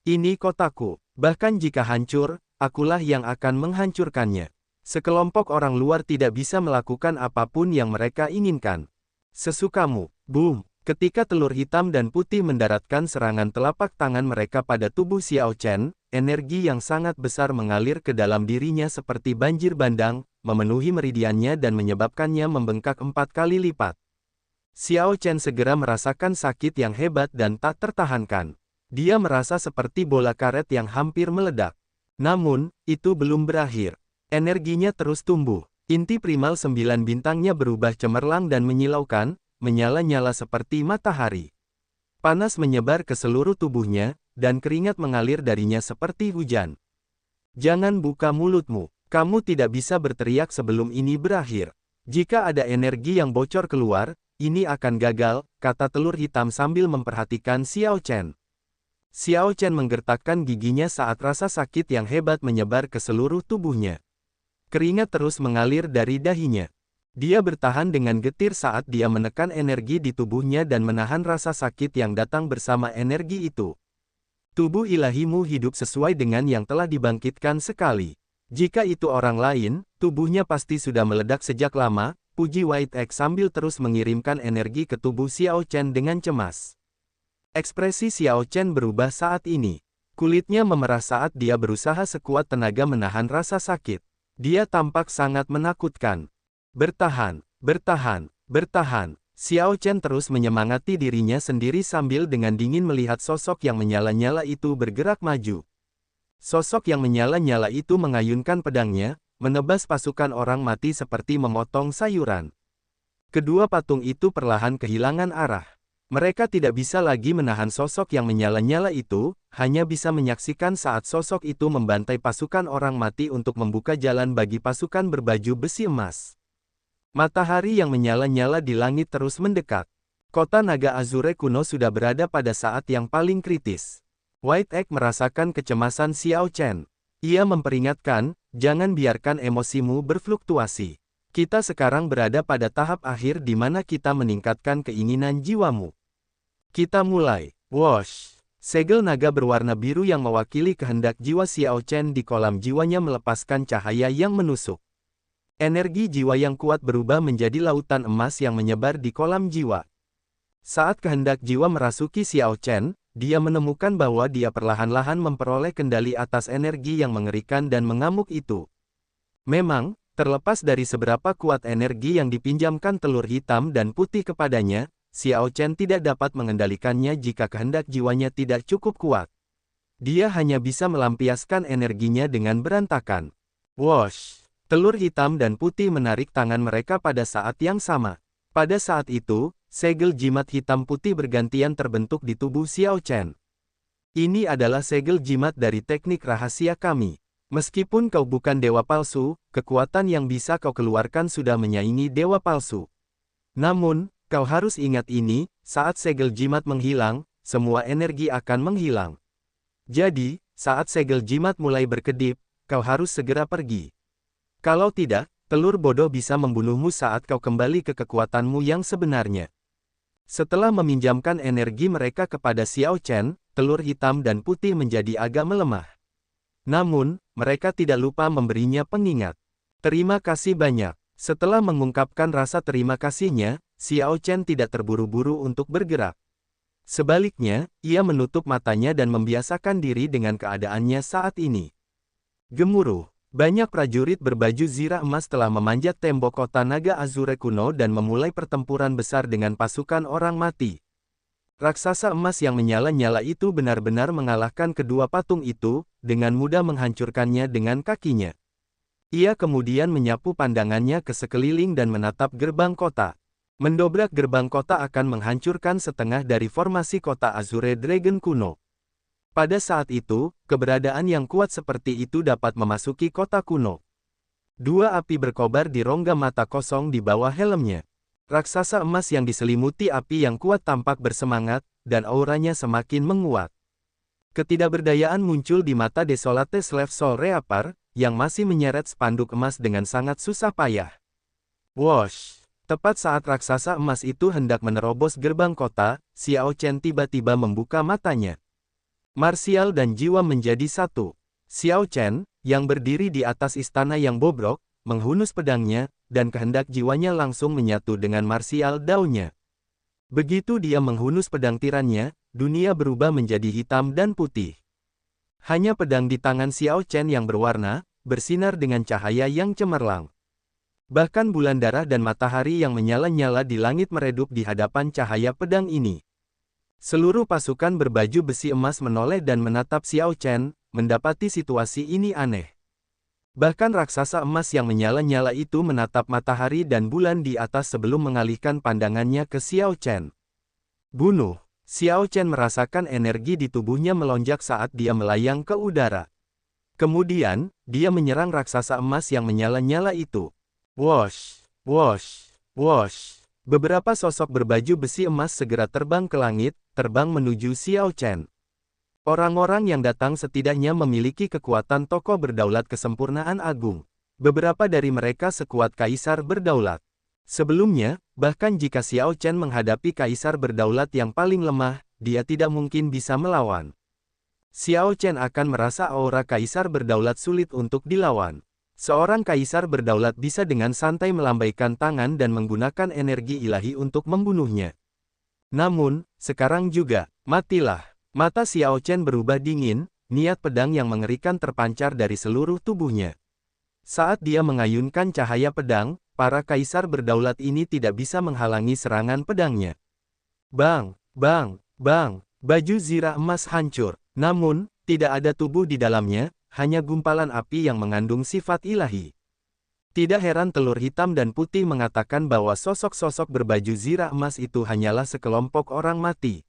Ini kotaku. Bahkan jika hancur, akulah yang akan menghancurkannya. Sekelompok orang luar tidak bisa melakukan apapun yang mereka inginkan. Sesukamu. Boom. Ketika telur hitam dan putih mendaratkan serangan telapak tangan mereka pada tubuh Xiao Chen, energi yang sangat besar mengalir ke dalam dirinya seperti banjir bandang, memenuhi meridiannya dan menyebabkannya membengkak 4 kali lipat. Xiao Chen segera merasakan sakit yang hebat dan tak tertahankan. Dia merasa seperti bola karet yang hampir meledak. Namun, itu belum berakhir. Energinya terus tumbuh. Inti primal 9 bintangnya berubah cemerlang dan menyilaukan, menyala-nyala seperti matahari. Panas menyebar ke seluruh tubuhnya, dan keringat mengalir darinya seperti hujan. Jangan buka mulutmu, kamu tidak bisa berteriak sebelum ini berakhir. Jika ada energi yang bocor keluar, ini akan gagal, kata telur hitam sambil memperhatikan Xiao Chen. Xiao Chen menggertakkan giginya saat rasa sakit yang hebat menyebar ke seluruh tubuhnya. Keringat terus mengalir dari dahinya. Dia bertahan dengan getir saat dia menekan energi di tubuhnya dan menahan rasa sakit yang datang bersama energi itu. Tubuh ilahimu hidup sesuai dengan yang telah dibangkitkan sekali. Jika itu orang lain, tubuhnya pasti sudah meledak sejak lama, puji White Egg sambil terus mengirimkan energi ke tubuh Xiao Chen dengan cemas. Ekspresi Xiao Chen berubah saat ini. Kulitnya memerah saat dia berusaha sekuat tenaga menahan rasa sakit. Dia tampak sangat menakutkan. Bertahan, bertahan, bertahan. Xiao Chen terus menyemangati dirinya sendiri sambil dengan dingin melihat sosok yang menyala-nyala itu bergerak maju. Sosok yang menyala-nyala itu mengayunkan pedangnya, menebas pasukan orang mati seperti memotong sayuran. Kedua patung itu perlahan kehilangan arah. Mereka tidak bisa lagi menahan sosok yang menyala-nyala itu, hanya bisa menyaksikan saat sosok itu membantai pasukan orang mati untuk membuka jalan bagi pasukan berbaju besi emas. Matahari yang menyala-nyala di langit terus mendekat. Kota Naga Azure kuno sudah berada pada saat yang paling kritis. White Egg merasakan kecemasan Xiao Chen. Ia memperingatkan, jangan biarkan emosimu berfluktuasi. Kita sekarang berada pada tahap akhir di mana kita meningkatkan keinginan jiwamu. Kita mulai. Wosh! Segel naga berwarna biru yang mewakili kehendak jiwa Xiao Chen di kolam jiwanya melepaskan cahaya yang menusuk. Energi jiwa yang kuat berubah menjadi lautan emas yang menyebar di kolam jiwa. Saat kehendak jiwa merasuki Xiao Chen, dia menemukan bahwa dia perlahan-lahan memperoleh kendali atas energi yang mengerikan dan mengamuk itu. Memang, terlepas dari seberapa kuat energi yang dipinjamkan telur hitam dan putih kepadanya, Xiao Chen tidak dapat mengendalikannya jika kehendak jiwanya tidak cukup kuat. Dia hanya bisa melampiaskan energinya dengan berantakan. Wosh! Telur hitam dan putih menarik tangan mereka pada saat yang sama. Pada saat itu, segel jimat hitam putih bergantian terbentuk di tubuh Xiao Chen. Ini adalah segel jimat dari teknik rahasia kami. Meskipun kau bukan dewa palsu, kekuatan yang bisa kau keluarkan sudah menyaingi dewa palsu. Namun, kau harus ingat ini, saat segel jimat menghilang, semua energi akan menghilang. Jadi, saat segel jimat mulai berkedip, kau harus segera pergi. Kalau tidak, telur bodoh bisa membunuhmu saat kau kembali ke kekuatanmu yang sebenarnya. Setelah meminjamkan energi mereka kepada Xiao Chen, telur hitam dan putih menjadi agak melemah. Namun, mereka tidak lupa memberinya pengingat. Terima kasih banyak. Setelah mengungkapkan rasa terima kasihnya, Xiao Chen tidak terburu-buru untuk bergerak. Sebaliknya, ia menutup matanya dan membiasakan diri dengan keadaannya saat ini. Gemuruh. Banyak prajurit berbaju zirah emas telah memanjat tembok kota Naga Azure kuno dan memulai pertempuran besar dengan pasukan orang mati. Raksasa emas yang menyala-nyala itu benar-benar mengalahkan kedua patung itu, dengan mudah menghancurkannya dengan kakinya. Ia kemudian menyapu pandangannya ke sekeliling dan menatap gerbang kota. Mendobrak gerbang kota akan menghancurkan setengah dari formasi kota Azure Dragon kuno. Pada saat itu, keberadaan yang kuat seperti itu dapat memasuki kota kuno. Dua api berkobar di rongga mata kosong di bawah helmnya. Raksasa emas yang diselimuti api yang kuat tampak bersemangat, dan auranya semakin menguat. Ketidakberdayaan muncul di mata Desolate Slave Soul Reapar, yang masih menyeret spanduk emas dengan sangat susah payah. Wosh! Tepat saat raksasa emas itu hendak menerobos gerbang kota, Xiao Chen tiba-tiba membuka matanya. Marsial dan jiwa menjadi satu. Xiao Chen, yang berdiri di atas istana yang bobrok, menghunus pedangnya, dan kehendak jiwanya langsung menyatu dengan marsial daunnya. Begitu dia menghunus pedang tirannya, dunia berubah menjadi hitam dan putih. Hanya pedang di tangan Xiao Chen yang berwarna, bersinar dengan cahaya yang cemerlang. Bahkan bulan darah dan matahari yang menyala-nyala di langit meredup di hadapan cahaya pedang ini. Seluruh pasukan berbaju besi emas menoleh dan menatap Xiao Chen, mendapati situasi ini aneh. Bahkan raksasa emas yang menyala-nyala itu menatap matahari dan bulan di atas sebelum mengalihkan pandangannya ke Xiao Chen. Bunuh! Xiao Chen merasakan energi di tubuhnya melonjak saat dia melayang ke udara. Kemudian, dia menyerang raksasa emas yang menyala-nyala itu. Wosh! Wosh! Wosh! Beberapa sosok berbaju besi emas segera terbang ke langit, terbang menuju Xiao Chen. Orang-orang yang datang setidaknya memiliki kekuatan tokoh berdaulat kesempurnaan agung. Beberapa dari mereka sekuat kaisar berdaulat. Sebelumnya, bahkan jika Xiao Chen menghadapi kaisar berdaulat yang paling lemah, dia tidak mungkin bisa melawan. Xiao Chen akan merasa aura kaisar berdaulat sulit untuk dilawan. Seorang kaisar berdaulat bisa dengan santai melambaikan tangan dan menggunakan energi ilahi untuk membunuhnya. Namun, sekarang juga, matilah. Mata Xiao Chen berubah dingin, niat pedang yang mengerikan terpancar dari seluruh tubuhnya. Saat dia mengayunkan cahaya pedang, para kaisar berdaulat ini tidak bisa menghalangi serangan pedangnya. Bang! Bang! Bang! Baju zirah emas hancur. Namun, tidak ada tubuh di dalamnya, hanya gumpalan api yang mengandung sifat ilahi. Tidak heran telur hitam dan putih mengatakan bahwa sosok-sosok berbaju zirah emas itu hanyalah sekelompok orang mati.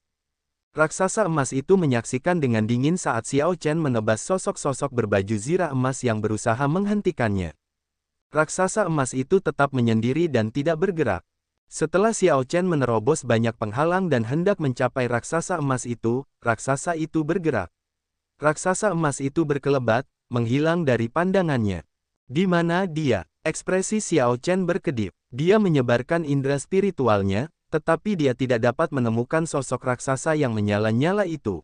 Raksasa emas itu menyaksikan dengan dingin saat Xiao Chen menebas sosok-sosok berbaju zirah emas yang berusaha menghentikannya. Raksasa emas itu tetap menyendiri dan tidak bergerak. Setelah Xiao Chen menerobos banyak penghalang dan hendak mencapai raksasa emas itu bergerak. Raksasa emas itu berkelebat, menghilang dari pandangannya. Di mana dia? Ekspresi Xiao Chen berkedip. Dia menyebarkan indera spiritualnya, tetapi dia tidak dapat menemukan sosok raksasa yang menyala-nyala itu.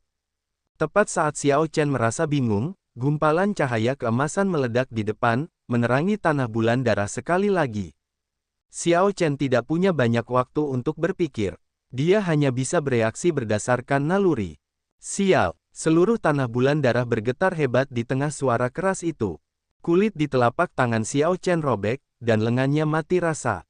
Tepat saat Xiao Chen merasa bingung, gumpalan cahaya keemasan meledak di depan, menerangi tanah bulan darah sekali lagi. Xiao Chen tidak punya banyak waktu untuk berpikir. Dia hanya bisa bereaksi berdasarkan naluri. Sial! Seluruh tanah bulan darah bergetar hebat di tengah suara keras itu. Kulit di telapak tangan Xiao Chen robek, dan lengannya mati rasa.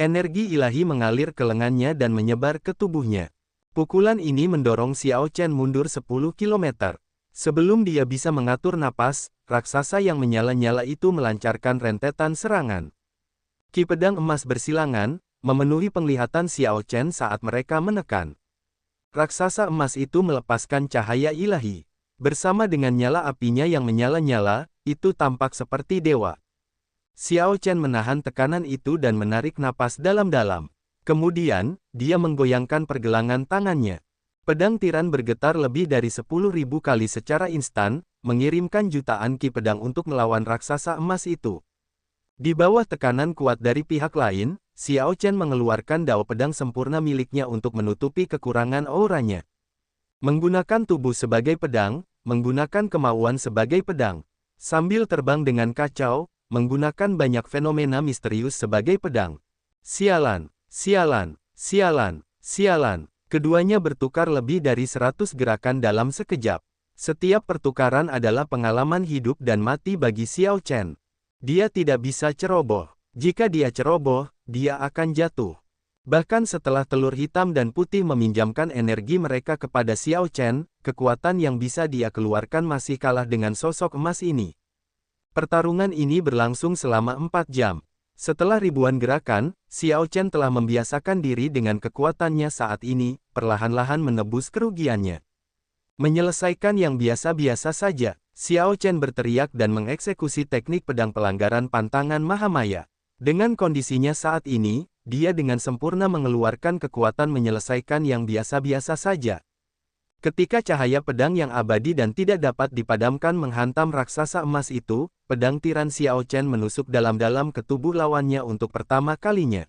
Energi ilahi mengalir ke lengannya dan menyebar ke tubuhnya. Pukulan ini mendorong Xiao Chen mundur 10 km. Sebelum dia bisa mengatur napas, raksasa yang menyala-nyala itu melancarkan rentetan serangan. Ki pedang emas bersilangan, memenuhi penglihatan Xiao Chen saat mereka menekan. Raksasa emas itu melepaskan cahaya ilahi. Bersama dengan nyala apinya yang menyala-nyala, itu tampak seperti dewa. Xiao Chen menahan tekanan itu dan menarik napas dalam-dalam. Kemudian, dia menggoyangkan pergelangan tangannya. Pedang tiran bergetar lebih dari 10.000 kali secara instan, mengirimkan jutaan ki pedang untuk melawan raksasa emas itu. Di bawah tekanan kuat dari pihak lain, Xiao Chen mengeluarkan dao pedang sempurna miliknya untuk menutupi kekurangan auranya. Menggunakan tubuh sebagai pedang, menggunakan kemauan sebagai pedang. Sambil terbang dengan kacau, menggunakan banyak fenomena misterius sebagai pedang. Sialan, sialan, sialan, sialan. Keduanya bertukar lebih dari 100 gerakan dalam sekejap. Setiap pertukaran adalah pengalaman hidup dan mati bagi Xiao Chen. Dia tidak bisa ceroboh. Jika dia ceroboh, dia akan jatuh. Bahkan setelah telur hitam dan putih meminjamkan energi mereka kepada Xiao Chen, kekuatan yang bisa dia keluarkan masih kalah dengan sosok emas ini. Pertarungan ini berlangsung selama 4 jam. Setelah ribuan gerakan, Xiao Chen telah membiasakan diri dengan kekuatannya saat ini, perlahan-lahan menebus kerugiannya. Menyelesaikan yang biasa-biasa saja, Xiao Chen berteriak dan mengeksekusi teknik pedang pelanggaran pantangan Mahamaya. Dengan kondisinya saat ini, dia dengan sempurna mengeluarkan kekuatan menyelesaikan yang biasa-biasa saja. Ketika cahaya pedang yang abadi dan tidak dapat dipadamkan menghantam raksasa emas itu, pedang tiran Xiao Chen menusuk dalam-dalam ke tubuh lawannya untuk pertama kalinya.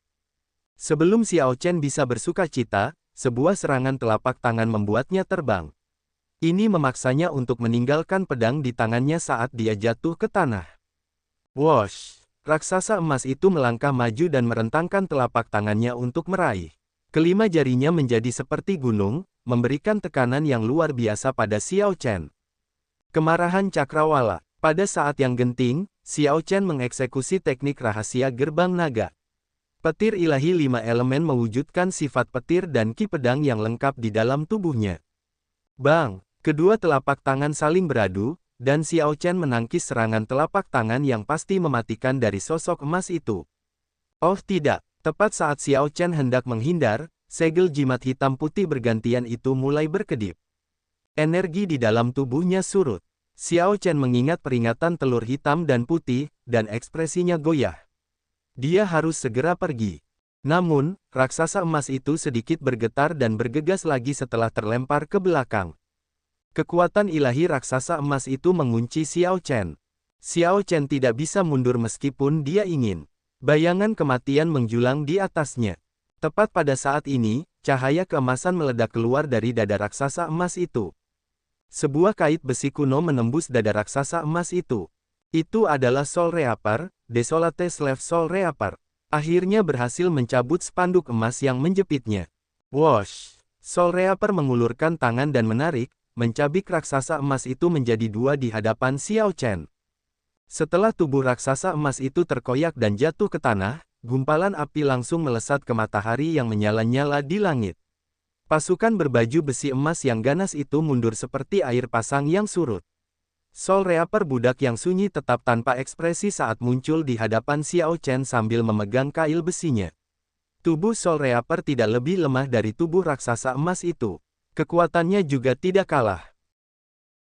Sebelum Xiao Chen bisa bersukacita, sebuah serangan telapak tangan membuatnya terbang. Ini memaksanya untuk meninggalkan pedang di tangannya saat dia jatuh ke tanah. Wosh! Raksasa emas itu melangkah maju dan merentangkan telapak tangannya untuk meraih. Kelima jarinya menjadi seperti gunung, memberikan tekanan yang luar biasa pada Xiao Chen. Kemarahan cakrawala. Pada saat yang genting, Xiao Chen mengeksekusi teknik rahasia gerbang naga. Petir ilahi 5 elemen mewujudkan sifat petir dan ki pedang yang lengkap di dalam tubuhnya. Bang! Kedua telapak tangan saling beradu, dan Xiao Chen menangkis serangan telapak tangan yang pasti mematikan dari sosok emas itu. Oh tidak, tepat saat Xiao Chen hendak menghindar, segel jimat hitam putih bergantian itu mulai berkedip. Energi di dalam tubuhnya surut. Xiao Chen mengingat peringatan telur hitam dan putih, dan ekspresinya goyah. Dia harus segera pergi. Namun, raksasa emas itu sedikit bergetar dan bergegas lagi setelah terlempar ke belakang. Kekuatan ilahi raksasa emas itu mengunci Xiao Chen. Xiao Chen tidak bisa mundur meskipun dia ingin. Bayangan kematian menjulang di atasnya. Tepat pada saat ini, cahaya keemasan meledak keluar dari dada raksasa emas itu. Sebuah kait besi kuno menembus dada raksasa emas itu. Itu adalah Soul Reaper, Desolate Slave Soul Reaper. Akhirnya berhasil mencabut spanduk emas yang menjepitnya. Wosh! Soul Reaper mengulurkan tangan dan menarik, mencabik raksasa emas itu menjadi dua di hadapan Xiao Chen. Setelah tubuh raksasa emas itu terkoyak dan jatuh ke tanah, gumpalan api langsung melesat ke matahari yang menyala-nyala di langit. Pasukan berbaju besi emas yang ganas itu mundur seperti air pasang yang surut. Soul Reaper budak yang sunyi tetap tanpa ekspresi saat muncul di hadapan Xiao Chen sambil memegang kail besinya. Tubuh Soul Reaper tidak lebih lemah dari tubuh raksasa emas itu. Kekuatannya juga tidak kalah.